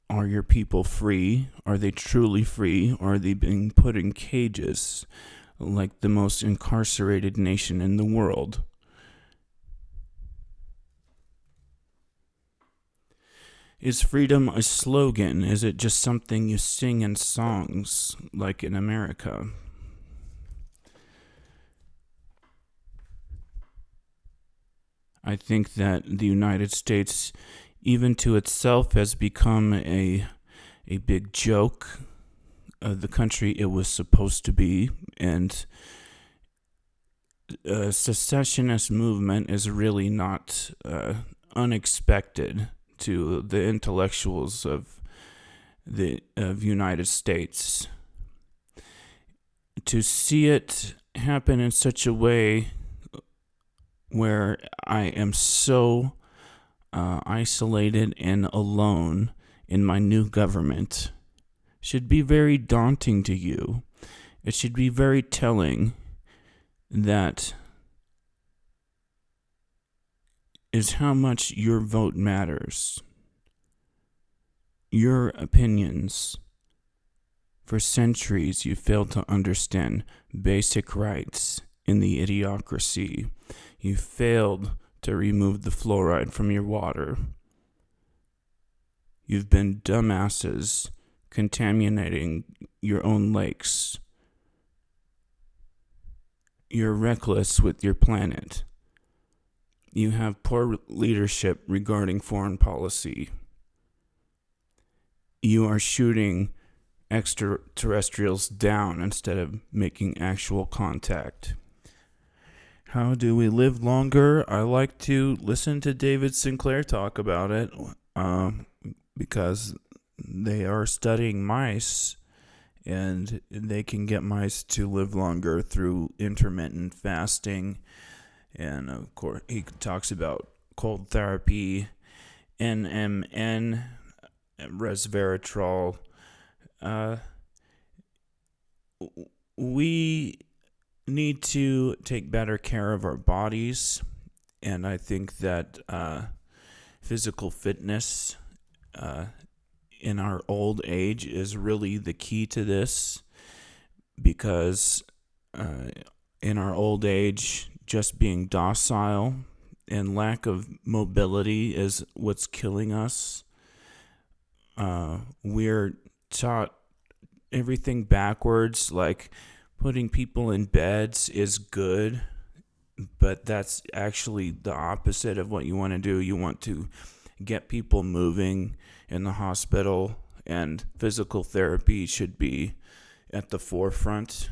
Are your people free? Are they truly free? Or are they being put in cages like the most incarcerated nation in the world? Is freedom a slogan? Is it just something you sing in songs like in America? I think that the United States, even to itself, has become a big joke of the country it was supposed to be, and a secessionist movement is really not unexpected to the intellectuals of United States. To see it happen in such a way where I am so isolated and alone in my new government should be very daunting to you. It should be very telling that is how much your vote matters. Your opinions. For centuries, you failed to understand basic rights in the idiocracy. You failed to remove the fluoride from your water. You've been dumbasses contaminating your own lakes. You're reckless with your planet. You have poor leadership regarding foreign policy. You are shooting extraterrestrials down instead of making actual contact. How do we live longer? I like to listen to David Sinclair talk about it because they are studying mice, and they can get mice to live longer through intermittent fasting. And of course, he talks about cold therapy, NMN, resveratrol. We need to take better care of our bodies, and I think that physical fitness in our old age is really the key to this, because in our old age, just being docile and lack of mobility is what's killing us. We're taught everything backwards, like putting people in beds is good, but that's actually the opposite of what you want to do. You want to get people moving in the hospital, and physical therapy should be at the forefront.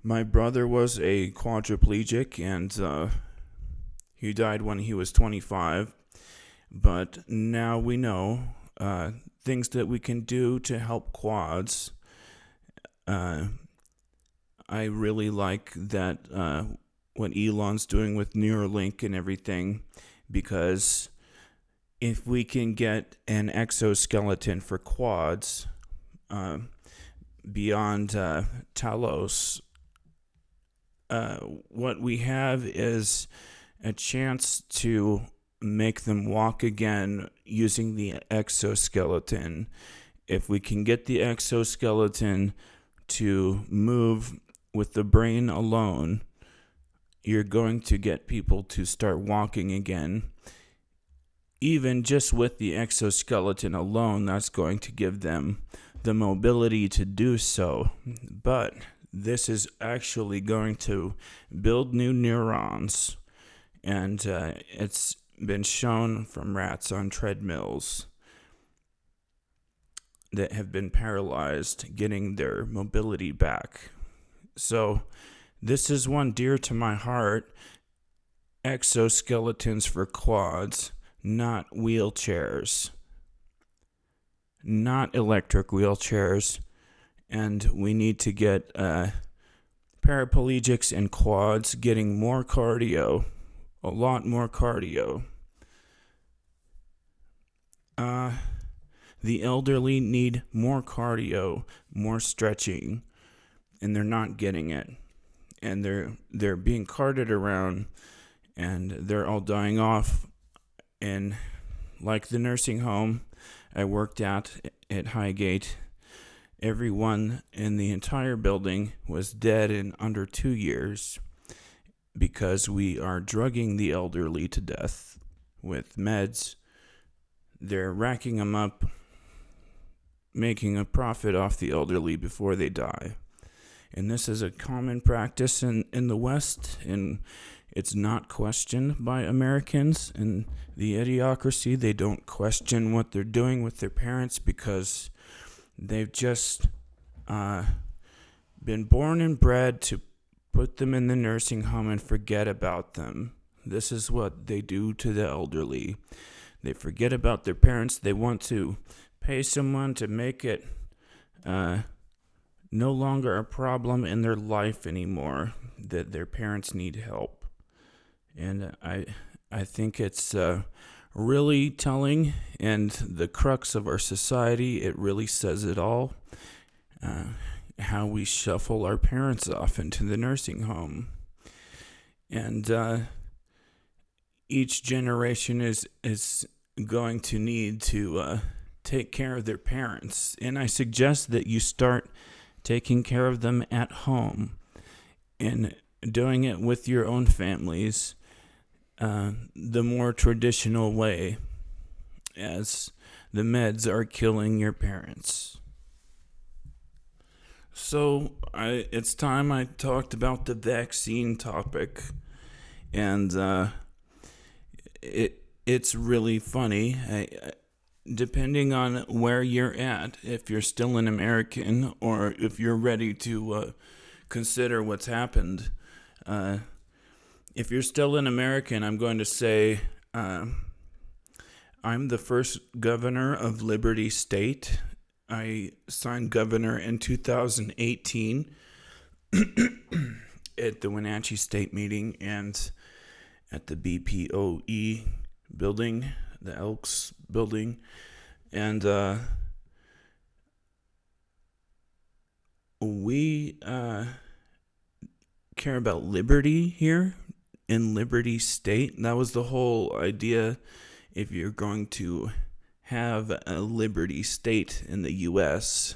My brother was a quadriplegic, and he died when he was 25. But now we know things that we can do to help quads. I really like that what Elon's doing with Neuralink and everything, because if we can get an exoskeleton for quads beyond Talos, what we have is a chance to make them walk again using the exoskeleton. If we can get the exoskeleton to move with the brain alone, you're going to get people to start walking again. Even just with the exoskeleton alone, that's going to give them the mobility to do so. But this is actually going to build new neurons, and it's been shown from rats on treadmills that have been paralyzed getting their mobility back. So this is one dear to my heart: exoskeletons for quads, not wheelchairs, not electric wheelchairs. And we need to get paraplegics and quads getting more cardio, a lot more cardio. The elderly need more cardio, more stretching, and they're not getting it. And they're being carted around, and they're all dying off. And like the nursing home I worked at Highgate, everyone in the entire building was dead in under 2 years because we are drugging the elderly to death with meds. They're racking them up, making a profit off the elderly before they die. And this is a common practice in the West, and it's not questioned by Americans. And the idiocracy, they don't question what they're doing with their parents because they've just been born and bred to put them in the nursing home and forget about them. This is what they do to the elderly. They forget about their parents. They want to pay someone to make it no longer a problem in their life anymore, that their parents need help. And I think it's really telling, and the crux of our society, it really says it all, how we shuffle our parents off into the nursing home. And each generation is going to need to take care of their parents. And I suggest that you start taking care of them at home and doing it with your own families, the more traditional way, as the meds are killing your parents. So it's time I talked about the vaccine topic, and it's really funny. Depending on where you're at, if you're still an American or if you're ready to consider what's happened. If you're still an American, I'm going to say I'm the first governor of Liberty State. I signed governor in 2018 at the Wenatchee State meeting and at the BPOE building, the Elks building. And we care about liberty here in Liberty State. That was the whole idea. If you're going to have a Liberty State in the U.S.,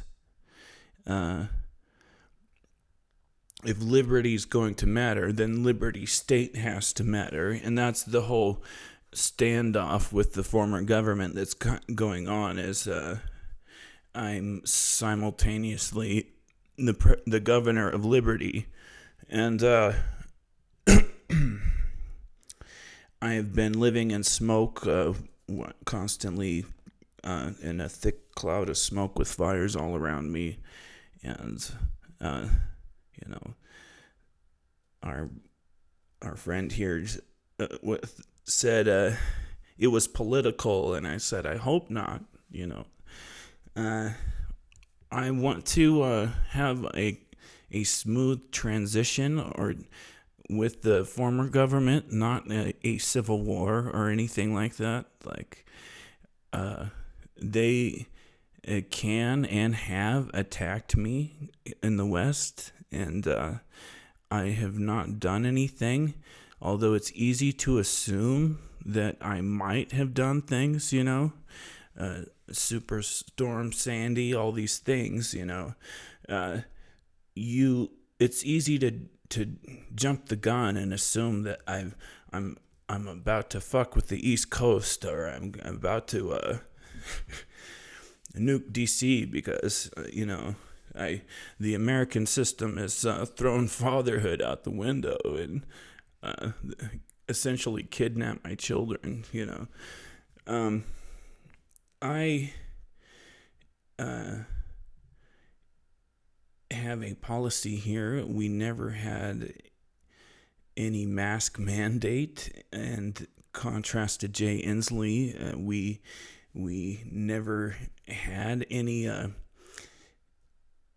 if liberty's going to matter, then Liberty State has to matter. And that's the whole standoff with the former government that's going on, is I'm simultaneously the governor of Liberty. And I have been living in smoke, constantly in a thick cloud of smoke with fires all around me. And our friend here said it was political, and I said, I hope not. I want to have a smooth transition, or with the former government, not a civil war or anything like that. Like, they can and have attacked me in the West, and I have not done anything, although it's easy to assume that I might have done things, Superstorm Sandy, all these things, it's easy to jump the gun and assume that I'm about to fuck with the East Coast, or I'm about to nuke DC, because the American system has thrown fatherhood out the window and essentially kidnapped my children. I have a policy here. We never had any mask mandate, and contrast to Jay Inslee, we never had any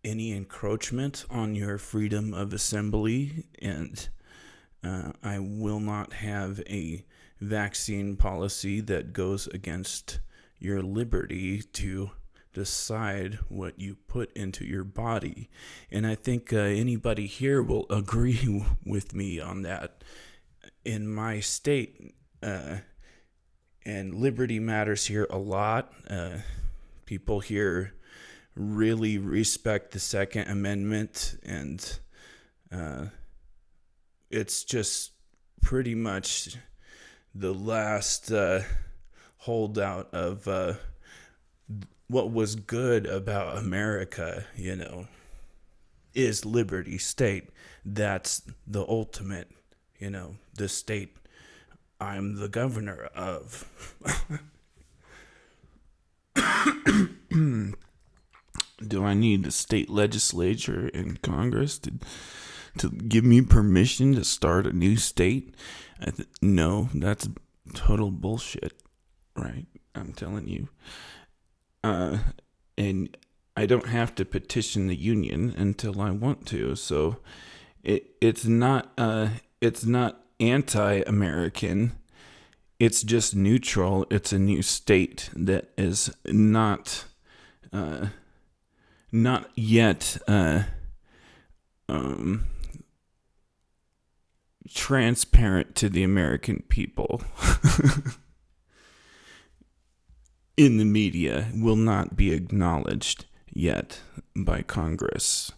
encroachment on your freedom of assembly, and I will not have a vaccine policy that goes against your liberty to decide what you put into your body. And I think anybody here will agree with me on that. In my state, and liberty matters here a lot. People here really respect the Second Amendment, and it's just pretty much the last holdout of what was good about America, is Liberty State. That's the ultimate, the state I'm the governor of. Do I need the state legislature and Congress to give me permission to start a new state? No, that's total bullshit, right? I'm telling you. And I don't have to petition the union until I want to, so it's not anti-American. It's just neutral. It's a new state that is not yet transparent to the American people. In the media, will not be acknowledged yet by Congress.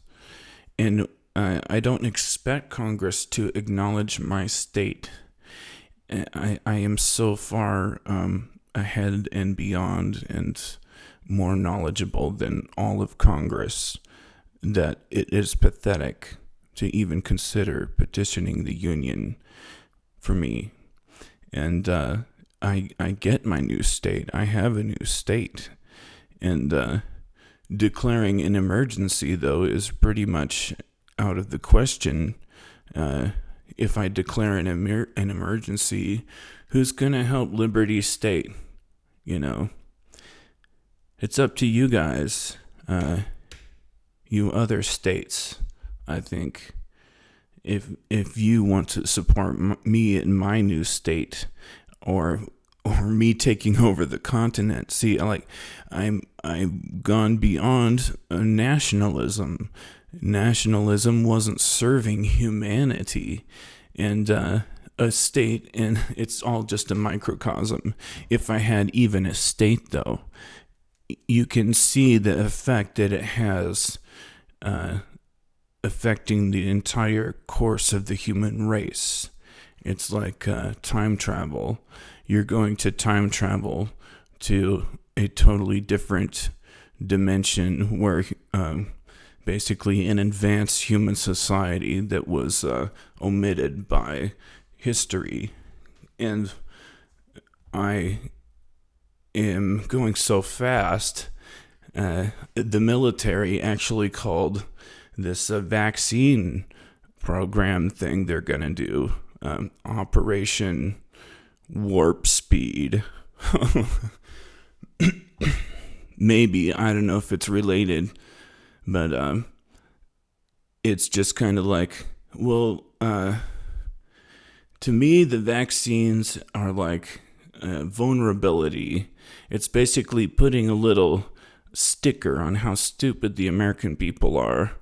And I don't expect Congress to acknowledge my state. I am so far ahead and beyond and more knowledgeable than all of Congress that it is pathetic to even consider petitioning the union for me. And I get my new state. I have a new state. And declaring an emergency, though, is pretty much out of the question. If I declare an emergency, who's going to help Liberty State? It's up to you guys, you other states, I think. If you want to support me in my new state, or me taking over the continent. See, I've gone beyond nationalism. Nationalism wasn't serving humanity, and a state, and it's all just a microcosm. If I had even a state, though, you can see the effect that it has affecting the entire course of the human race. It's like time travel. You're going to time travel to a totally different dimension where basically an advanced human society that was omitted by history. And I am going so fast, the military actually called this vaccine program thing they're going to do Operation Warp Speed. Maybe, I don't know if it's related, but it's just kind of like, well, to me, the vaccines are like vulnerability. It's basically putting a little sticker on how stupid the American people are,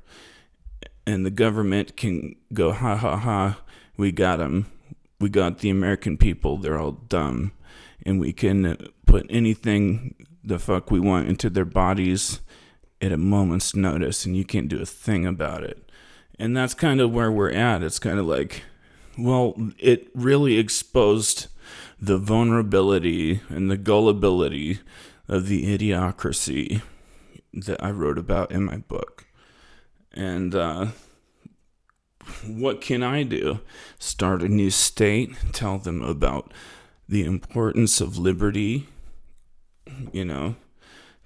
and the government can go, ha ha ha, we got them. We got the American people, they're all dumb. And we can put anything the fuck we want into their bodies at a moment's notice, and you can't do a thing about it. And that's kind of where we're at. It's kind of like, well, it really exposed the vulnerability and the gullibility of the idiocracy that I wrote about in my book. And what can I do? Start a new state, tell them about the importance of liberty,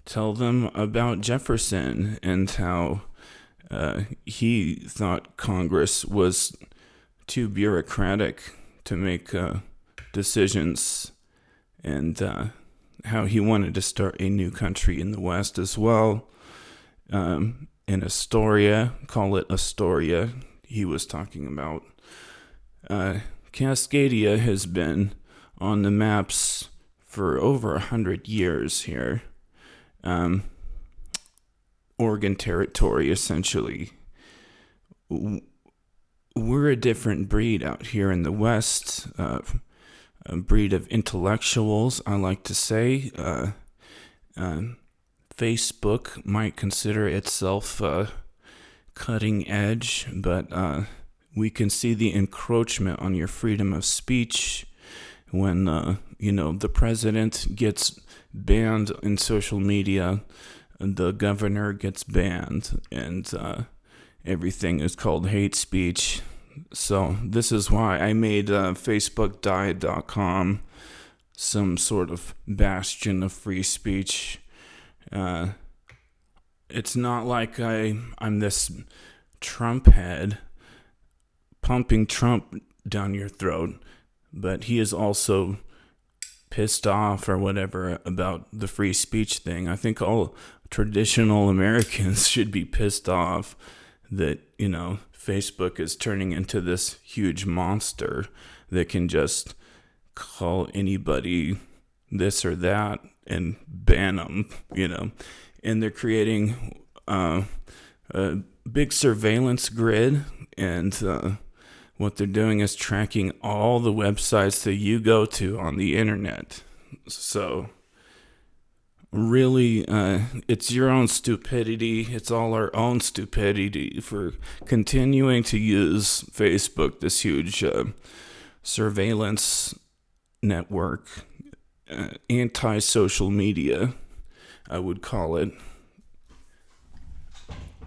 tell them about Jefferson and how he thought Congress was too bureaucratic to make decisions, and how he wanted to start a new country in the West as well. In Astoria, call it Astoria, he was talking about. Cascadia has been on the maps for over 100 years here. Oregon Territory, essentially. We're a different breed out here in the West, a breed of intellectuals, I like to say. Facebook might consider itself cutting edge, but we can see the encroachment on your freedom of speech when, the president gets banned in social media, the governor gets banned, and everything is called hate speech. So this is why I made FacebookDied.com some sort of bastion of free speech. It's not like I'm this Trump head pumping Trump down your throat, but he is also pissed off or whatever about the free speech thing. I think all traditional Americans should be pissed off that, Facebook is turning into this huge monster that can just call anybody this or that and ban them, and they're creating a big surveillance grid, and what they're doing is tracking all the websites that you go to on the internet. So really, it's your own stupidity. It's all our own stupidity for continuing to use Facebook, this huge surveillance network, anti-social media, I would call it.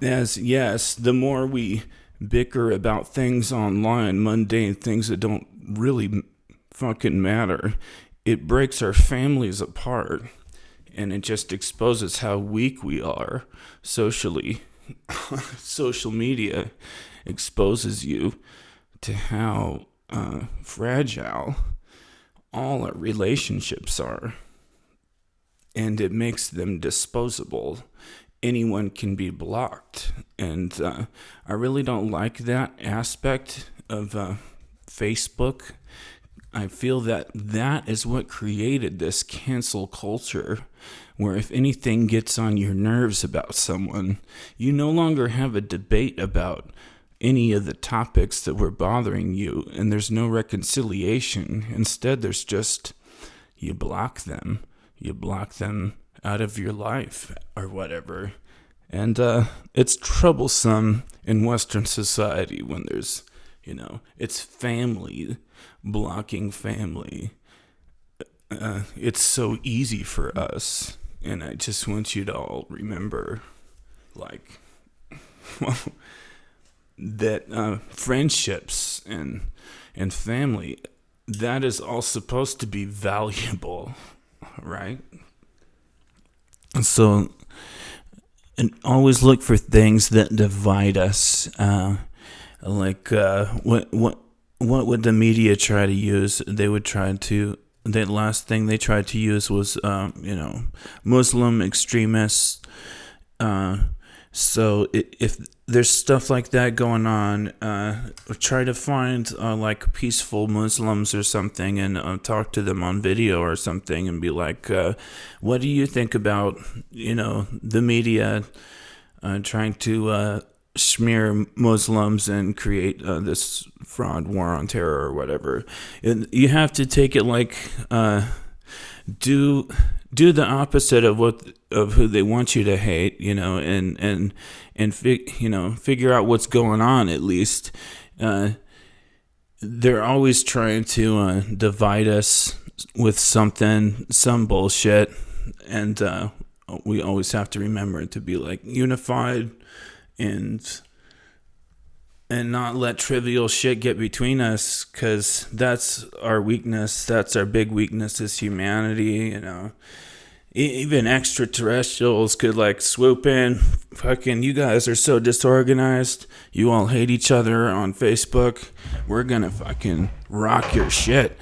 As, yes, the more we bicker about things online, mundane things that don't really fucking matter, it breaks our families apart, and it just exposes how weak we are socially. Social media exposes you to how fragile all our relationships are, and it makes them disposable. Anyone can be blocked, and I really don't like that aspect of Facebook. I feel that is what created this cancel culture, where if anything gets on your nerves about someone, you no longer have a debate about any of the topics that were bothering you, and there's no reconciliation. Instead, there's just, you block them out of your life or whatever. And it's troublesome in Western society when there's, it's family blocking family. It's so easy for us. And I just want you to all remember, like, well, that friendships and family, that is all supposed to be valuable, right? And so, and always look for things that divide us. What would the media try to use? The last thing they tried to use was, Muslim extremists. So if there's stuff like that going on, try to find like peaceful Muslims or something and talk to them on video or something and be like, what do you think about, the media trying to smear Muslims and create this fraud war on terror or whatever? And you have to take it like do the opposite of who they want you to hate, and figure out what's going on. At least they're always trying to divide us with some bullshit, and we always have to remember to be like unified and not let trivial shit get between us, because that's our weakness. That's our big weakness as humanity, Even extraterrestrials could like swoop in. Fucking, you guys are so disorganized. You all hate each other on Facebook. We're gonna fucking rock your shit.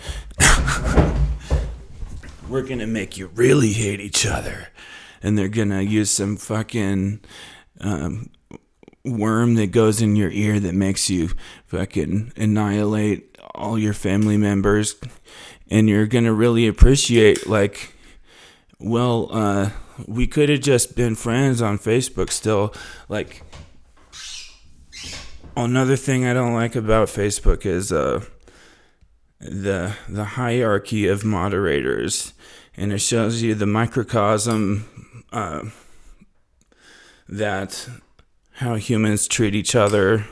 We're gonna make you really hate each other. And they're gonna use some fucking worm that goes in your ear that makes you fucking annihilate all your family members. And you're gonna really appreciate, like, well, we could have just been friends on Facebook still. Like, another thing I don't like about Facebook is the hierarchy of moderators, and it shows you the microcosm that how humans treat each other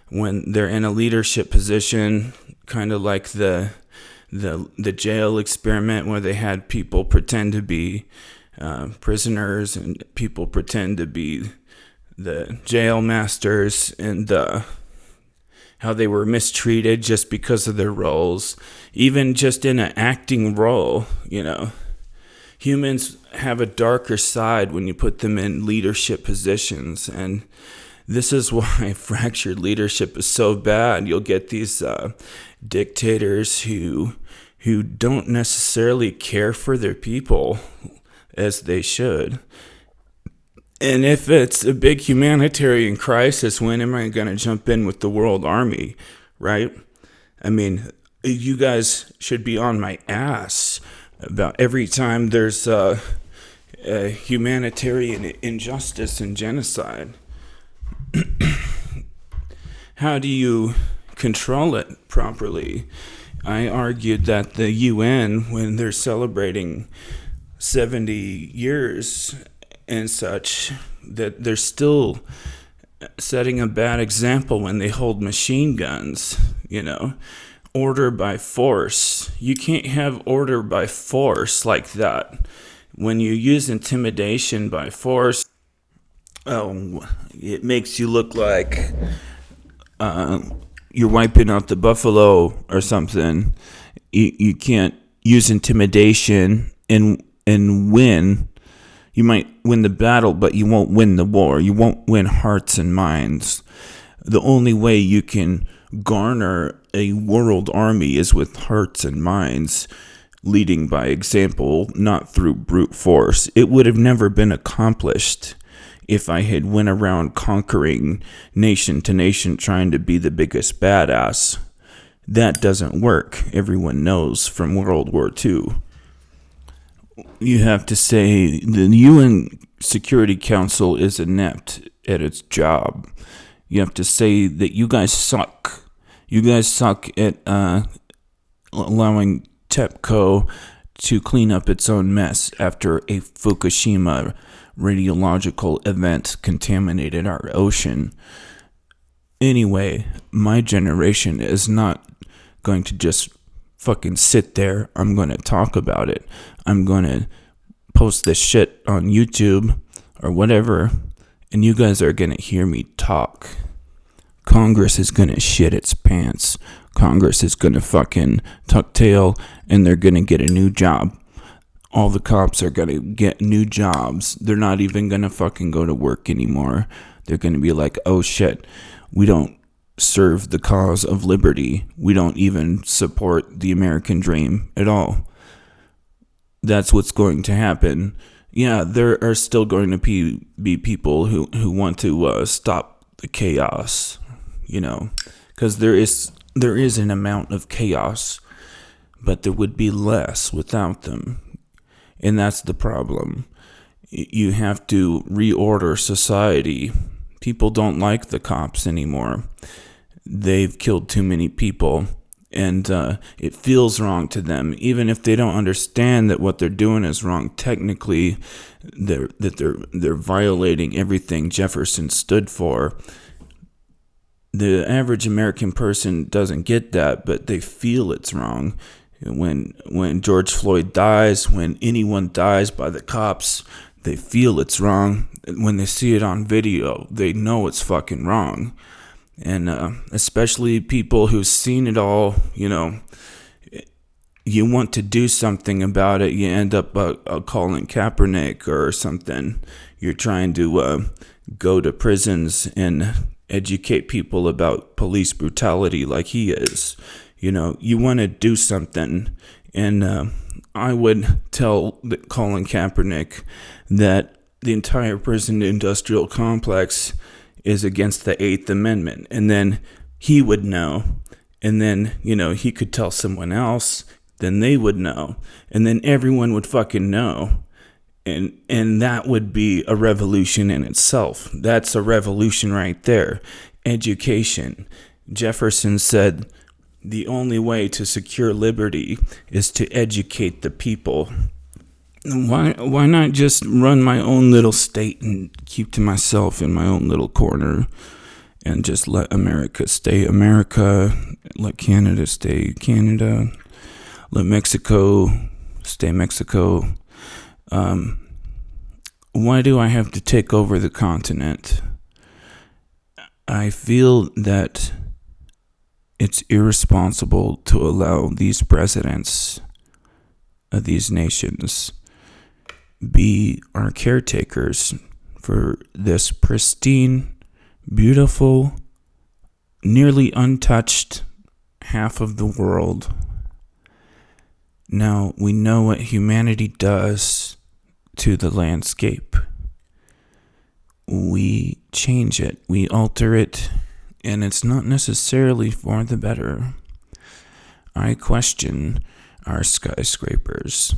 when they're in a leadership position, kind of like the jail experiment where they had people pretend to be prisoners and people pretend to be the jail masters, and how they were mistreated just because of their roles, even just in an acting role. Humans have a darker side when you put them in leadership positions, and this is why fractured leadership is so bad. You'll get these dictators who don't necessarily care for their people as they should. And if it's a big humanitarian crisis, when am I going to jump in with the world army, right? I mean, you guys should be on my ass about every time there's a humanitarian injustice and genocide. How do you control it properly? I argued that the UN, when they're celebrating 70 years and such, that they're still setting a bad example when they hold machine guns, order by force. You can't have order by force like that. When you use intimidation by force, it makes you look like you're wiping out the buffalo or something. You can't use intimidation and win. You might win the battle, but you won't win the war. You won't win hearts and minds. The only way you can garner a world army is with hearts and minds, leading by example, not through brute force. It would have never been accomplished if I had went around conquering nation to nation trying to be the biggest badass. That doesn't work. Everyone knows from World War II. You have to say the UN Security Council is inept at its job. You have to say that you guys suck. You guys suck at allowing TEPCO to clean up its own mess after a Fukushima radiological event contaminated our ocean. Anyway, my generation is not going to just fucking sit there. I'm going to talk about it. I'm going to post this shit on YouTube or whatever, and you guys are going to hear me talk. Congress is going to shit its pants. Congress is going to fucking tuck tail, and they're going to get a new job. All the cops are going to get new jobs. They're not even going to fucking go to work anymore. They're going to be like, oh shit, we don't serve the cause of liberty. We don't even support the American dream at all. That's what's going to happen. Yeah, there are still going to be people who want to stop the chaos, because there is an amount of chaos, but there would be less without them. And that's the problem. You have to reorder society. People don't like the cops anymore. They've killed too many people, and it feels wrong to them, even if they don't understand that what they're doing is wrong. Technically, they're violating everything Jefferson stood for. The average American person doesn't get that, but they feel it's wrong. When George Floyd dies, when anyone dies by the cops, they feel it's wrong. When they see it on video, they know it's fucking wrong. And especially people who've seen it all, you want to do something about it. You end up calling Kaepernick or something. You're trying to go to prisons and educate people about police brutality like he is. You want to do something. And I would tell Colin Kaepernick that the entire prison industrial complex is against the 8th Amendment. And then he would know. And then, he could tell someone else. Then they would know. And then everyone would fucking know. And that would be a revolution in itself. That's a revolution right there. Education. Jefferson said the only way to secure liberty is to educate the people. Why not just run my own little state and keep to myself in my own little corner and just let America stay America, let Canada stay Canada, let Mexico stay Mexico? Why do I have to take over the continent? I feel that it's irresponsible to allow these presidents of these nations be our caretakers for this pristine, beautiful, nearly untouched half of the world. Now, we know what humanity does to the landscape. We change it, we alter it, and it's not necessarily for the better. I question our skyscrapers.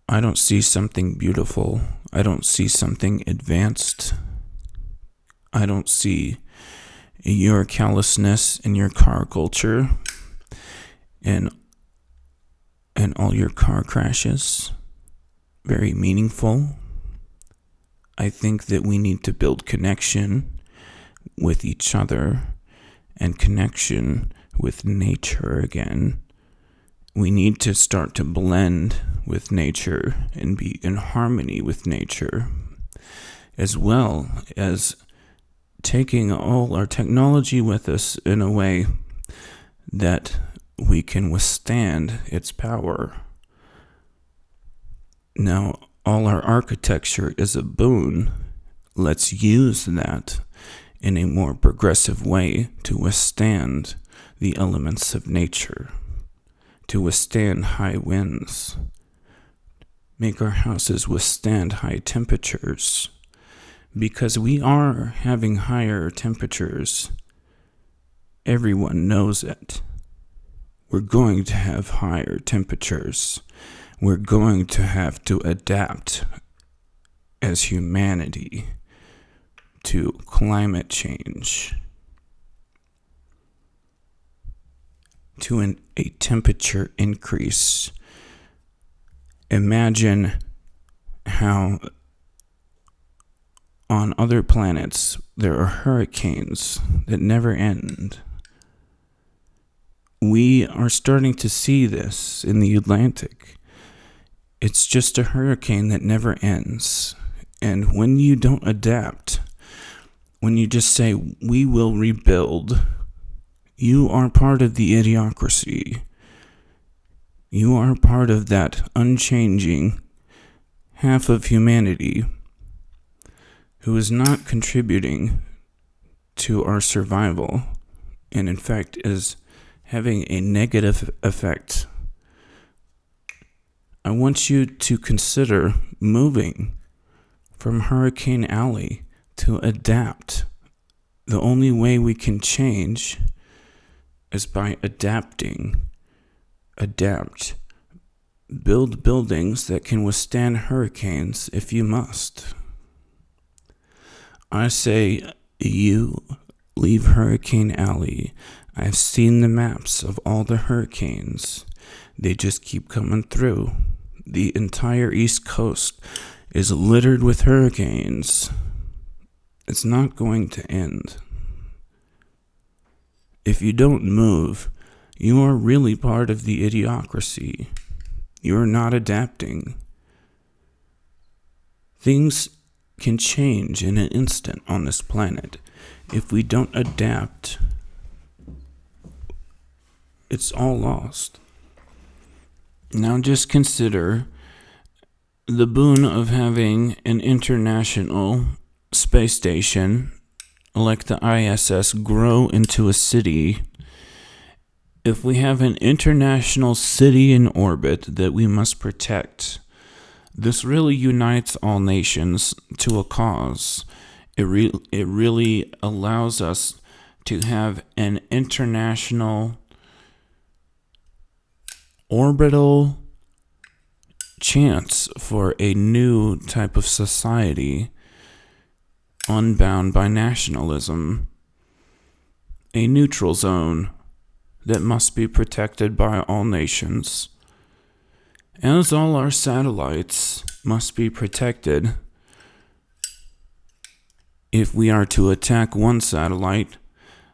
I don't see something beautiful. I don't see something advanced. I don't see your callousness and your car culture and all your car crashes very meaningful. I think that we need to build connection with each other and connection with nature again. We need to start to blend with nature and be in harmony with nature, as well as taking all our technology with us in a way that we can withstand its power. Now, all our architecture is a boon. Let's use that in a more progressive way to withstand the elements of nature, to withstand high winds, make our houses withstand high temperatures, because we are having higher temperatures. Everyone knows it. We're going to have higher temperatures. We're going to have to adapt as humanity to climate change, to a temperature increase. Imagine how on other planets, there are hurricanes that never end. We are starting to see this in the Atlantic. It's just a hurricane that never ends. And when you don't adapt, when you just say, we will rebuild, you are part of the idiocracy. You are part of that unchanging half of humanity who is not contributing to our survival, and in fact is having a negative effect. I want you to consider moving from Hurricane Alley to adapt. The only way we can change is by adapting. Adapt. Build buildings that can withstand hurricanes if you must. I say, you leave Hurricane Alley. I've seen the maps of all the hurricanes. They just keep coming through. The entire East Coast is littered with hurricanes. It's not going to end. If you don't move, you are really part of the idiocracy. You are not adapting. Things can change in an instant on this planet. If we don't adapt, it's all lost. Now just consider the boon of having an international space station like the ISS grow into a city. If we have an international city in orbit that we must protect, this really unites all nations to a cause. It really allows us to have an international orbital chance for a new type of society unbound by nationalism, a neutral zone that must be protected by all nations, as all our satellites must be protected. If we are to attack one satellite,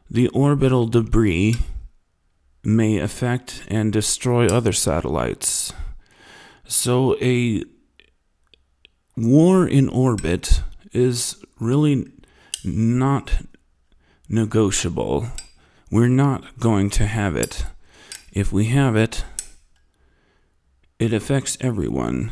the orbital debris may affect and destroy other satellites. So a war in orbit is really not negotiable. We're not going to have it. If we have it, it affects everyone.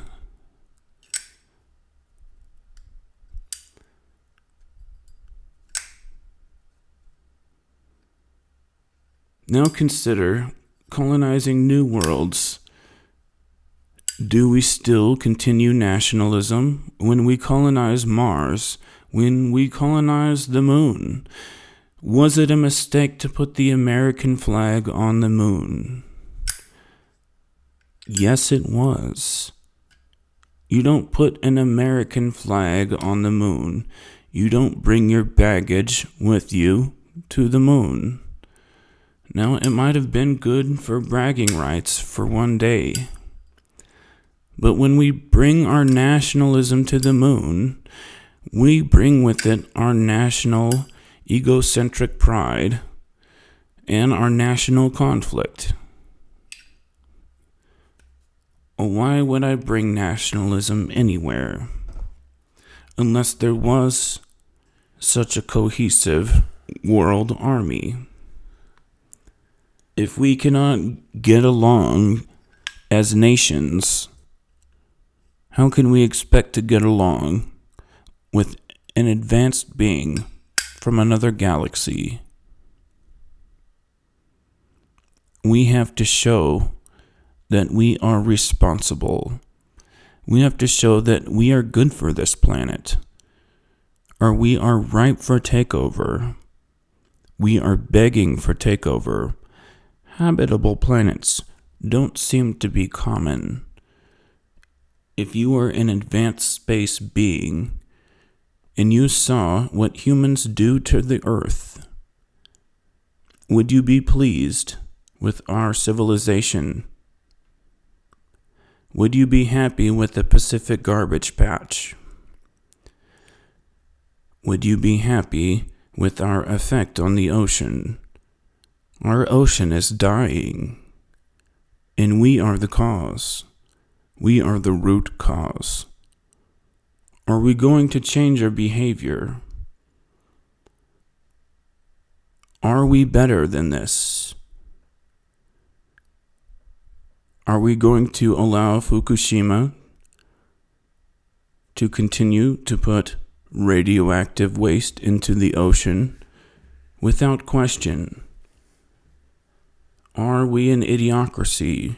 Now consider colonizing new worlds. Do we still continue nationalism when we colonize Mars, when we colonize the moon? Was it a mistake to put the American flag on the moon? Yes, it was. You don't put an American flag on the moon. You don't bring your baggage with you to the moon. Now, it might have been good for bragging rights for one day. But when we bring our nationalism to the moon, we bring with it our national egocentric pride and our national conflict. Why would I bring nationalism anywhere unless there was such a cohesive world army? If we cannot get along as nations, how can we expect to get along with an advanced being from another galaxy? We have to show that we are responsible. We have to show that we are good for this planet, or we are ripe for takeover. We are begging for takeover. Habitable planets don't seem to be common. If you were an advanced space being and you saw what humans do to the Earth, would you be pleased with our civilization? Would you be happy with the Pacific garbage patch? Would you be happy with our effect on the ocean? Our ocean is dying, and we are the cause. We are the root cause. Are we going to change our behavior? Are we better than this? Are we going to allow Fukushima to continue to put radioactive waste into the ocean without question? Are we an idiocracy?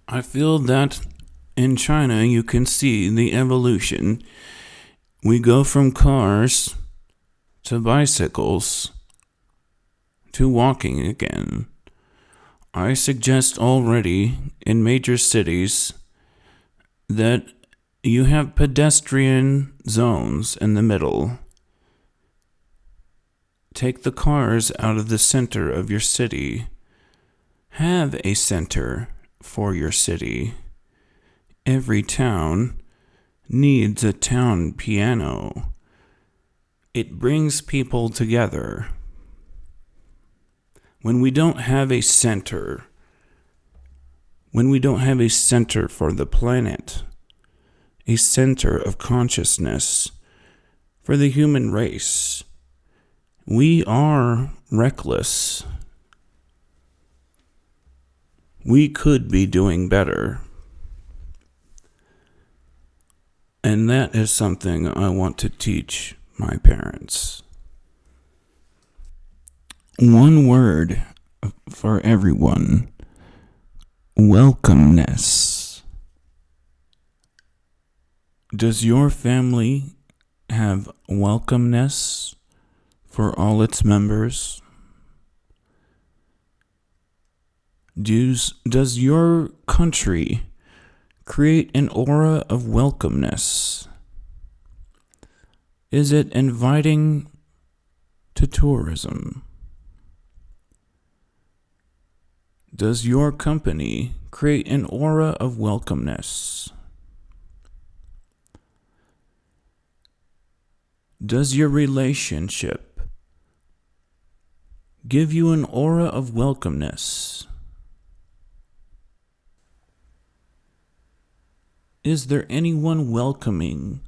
I feel that in China you can see the evolution. We go from cars to bicycles to walking again. I suggest already in major cities that you have pedestrian zones in the middle. Take the cars out of the center of your city. Have a center for your city. Every town needs a town piano. It brings people together. When we don't have a center, for the planet, a center of consciousness for the human race, we are reckless. We could be doing better. And that is something I want to teach my parents. One word for everyone: welcomeness. Does your family have welcomeness for all its members? Does your country create an aura of welcomeness? Is it inviting to tourism? Does your company create an aura of welcomeness? Does your relationship give you an aura of welcomeness? Is there anyone welcoming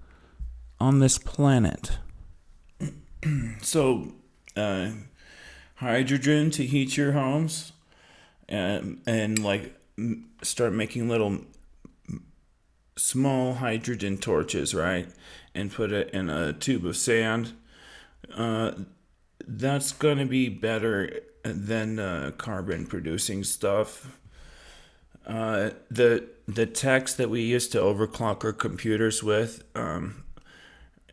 on this planet? So, hydrogen to heat your homes, and like start making little small hydrogen torches, right? And put it in a tube of sand. That's going to be better than carbon producing stuff. The techs that we used to overclock our computers with,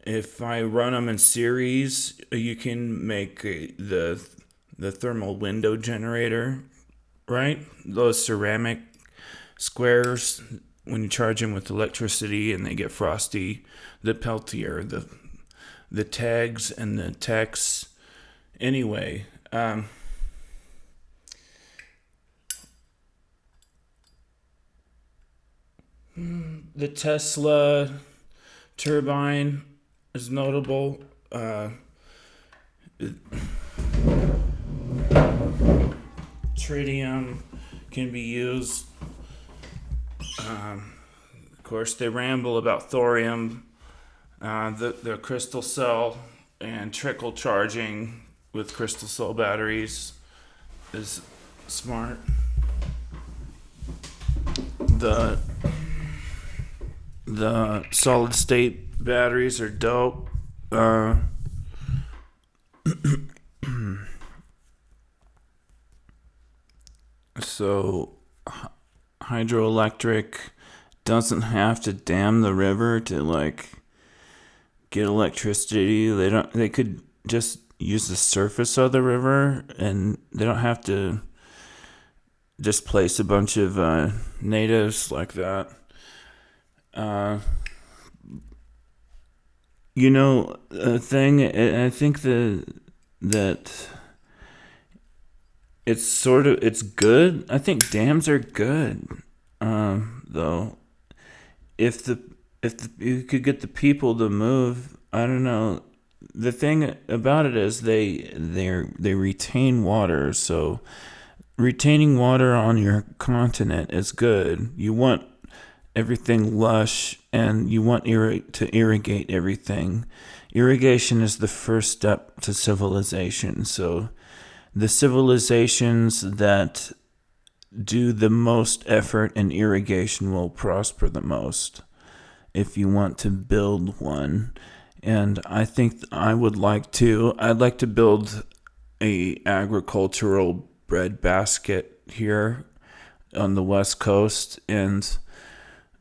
if I run them in series, you can make the thermal window generator, right? Those ceramic squares, when you charge them with electricity and they get frosty, the Peltier, the tags and the techs. Anyway, the Tesla turbine is notable. Tritium can be used. Of course, they ramble about thorium, the crystal cell, and trickle charging with crystal cell batteries is smart. The solid state batteries are dope. So hydroelectric doesn't have to dam the river to like get electricity. They could just use the surface of the river, and they don't have to displace a bunch of natives like that. A thing, I think that it's good. I think dams are good, though. If you could get the people to move, I don't know. The thing about it is they retain water, so retaining water on your continent is good. You want everything lush, and you want to irrigate everything. Irrigation is the first step to civilization. So the civilizations that do the most effort in irrigation will prosper the most if you want to build one. And I think I'd like to build a agricultural bread basket here on the West Coast. And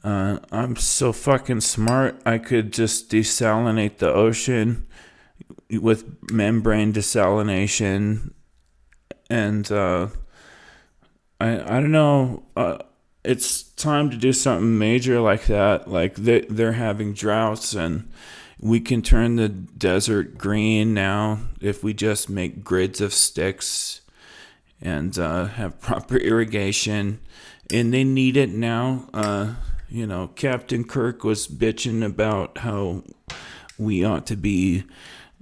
I'm so fucking smart. I could just desalinate the ocean with membrane desalination. And I don't know. It's time to do something major like that. Like they're having droughts, and we can turn the desert green now if we just make grids of sticks and have proper irrigation. And they need it now. Captain Kirk was bitching about how we ought to be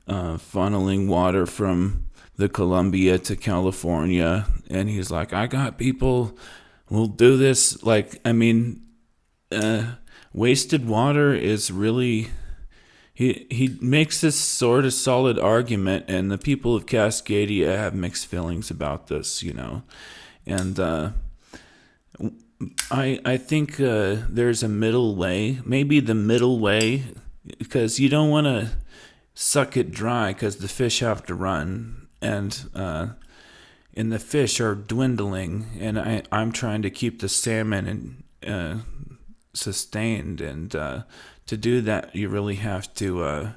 funneling water from the Columbia to California. And he's like, I got people who'll do this. Like, I mean, wasted water is really... He makes this sort of solid argument, and the people of Cascadia have mixed feelings about this, And I think there's a middle way, maybe the middle way, because you don't want to suck it dry because the fish have to run, and the fish are dwindling, and I'm trying to keep the salmon sustained, and to do that, you really have to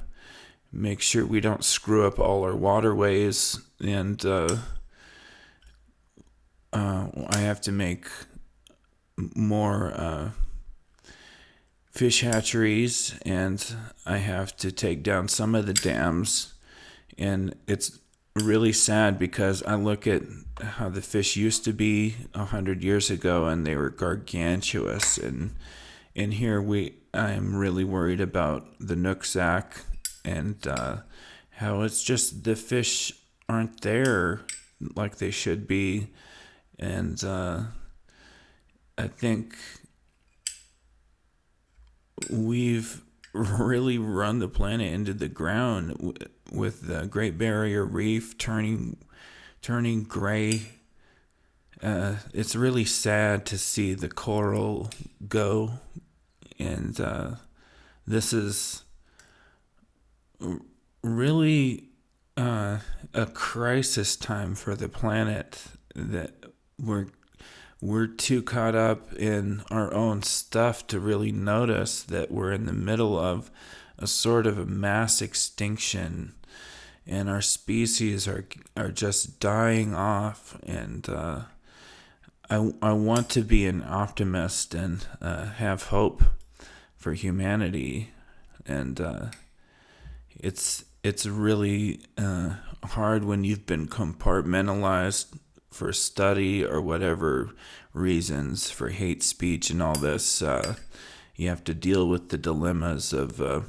make sure we don't screw up all our waterways, and I have to make more fish hatcheries, and I have to take down some of the dams. And it's really sad because I look at how the fish used to be 100 years ago, and they were gargantuous. And here I am really worried about the Nooksack, and how it's just the fish aren't there like they should be. And I think we've really run the planet into the ground with the Great Barrier Reef turning gray. It's really sad to see the coral go, and this is really a crisis time for the planet, that we're too caught up in our own stuff to really notice that we're in the middle of a sort of a mass extinction, and our species are just dying off. And I want to be an optimist and have hope for humanity, and it's really hard when you've been compartmentalized for study or whatever reasons, for hate speech and all this. You have to deal with the dilemmas of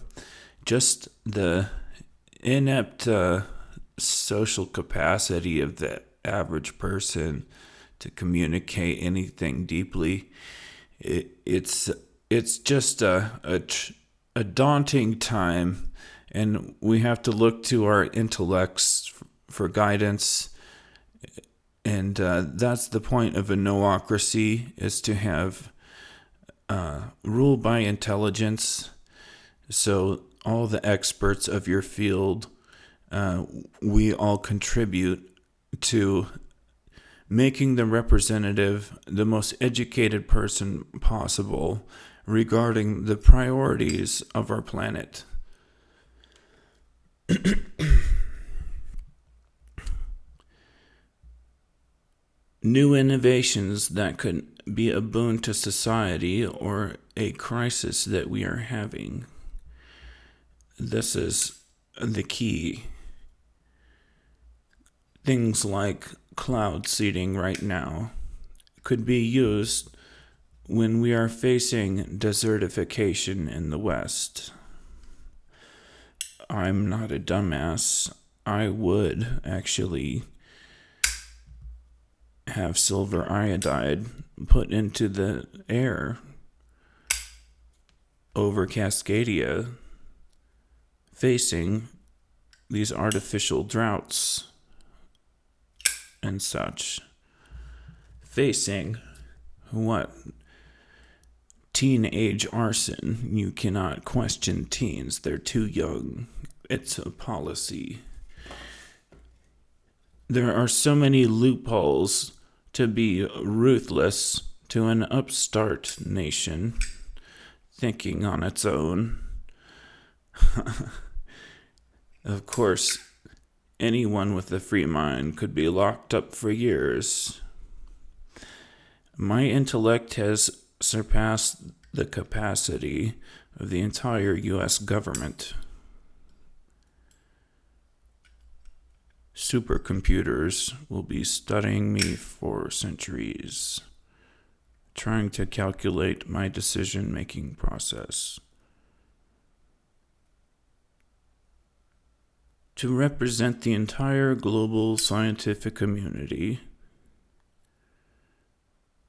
just the inept social capacity of the average person to communicate anything deeply. It's just a daunting time, and we have to look to our intellects for guidance. And that's the point of a noocracy, is to have rule by intelligence. So all the experts of your field, we all contribute to making the representative the most educated person possible regarding the priorities of our planet. New innovations that could be a boon to society or a crisis that we are having. This is the key. Things like cloud seeding right now could be used when we are facing desertification in the West. I'm not a dumbass. I would actually have silver iodide put into the air over Cascadia, facing these artificial droughts and such. Facing what? Teenage arson. You cannot question teens. They're too young. It's a policy. There are so many loopholes to be ruthless to an upstart nation thinking on its own. Of course, anyone with a free mind could be locked up for years. My intellect has surpassed the capacity of the entire U.S. government. Supercomputers will be studying me for centuries, trying to calculate my decision-making process. To represent the entire global scientific community,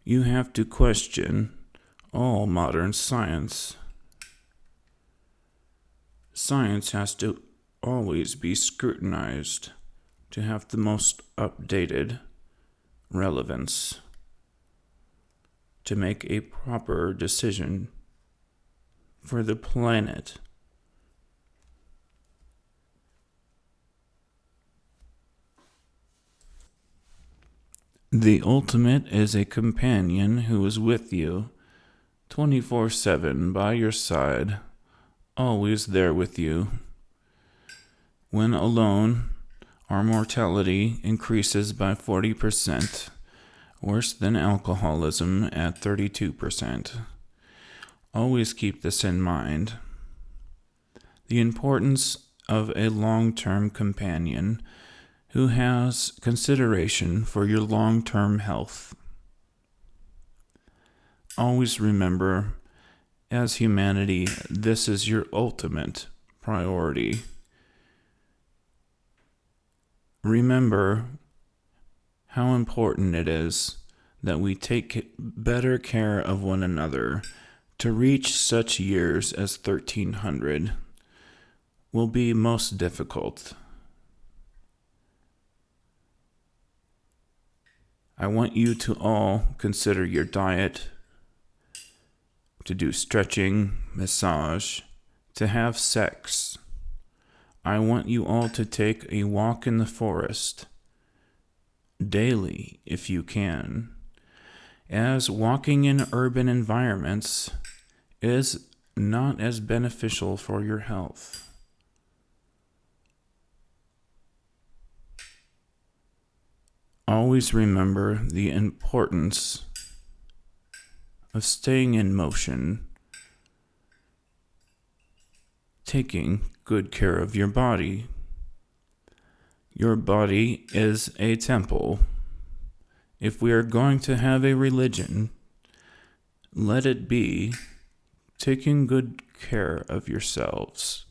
you have to question all modern science. Science has to always be scrutinized to have the most updated relevance, to make a proper decision for the planet. The ultimate is a companion who is with you 24/7 by your side, always there with you. When alone, our mortality increases by 40%, worse than alcoholism at 32%. Always keep this in mind. The importance of a long-term companion who has consideration for your long-term health. Always remember, as humanity, this is your ultimate priority. Remember how important it is that we take better care of one another. To reach such years as 1300 will be most difficult. I want you to all consider your diet, to do stretching, massage, to have sex. I want you all to take a walk in the forest daily if you can, as walking in urban environments is not as beneficial for your health. Always remember the importance of staying in motion, taking good care of your body. Your body is a temple. If we are going to have a religion, let it be taking good care of yourselves.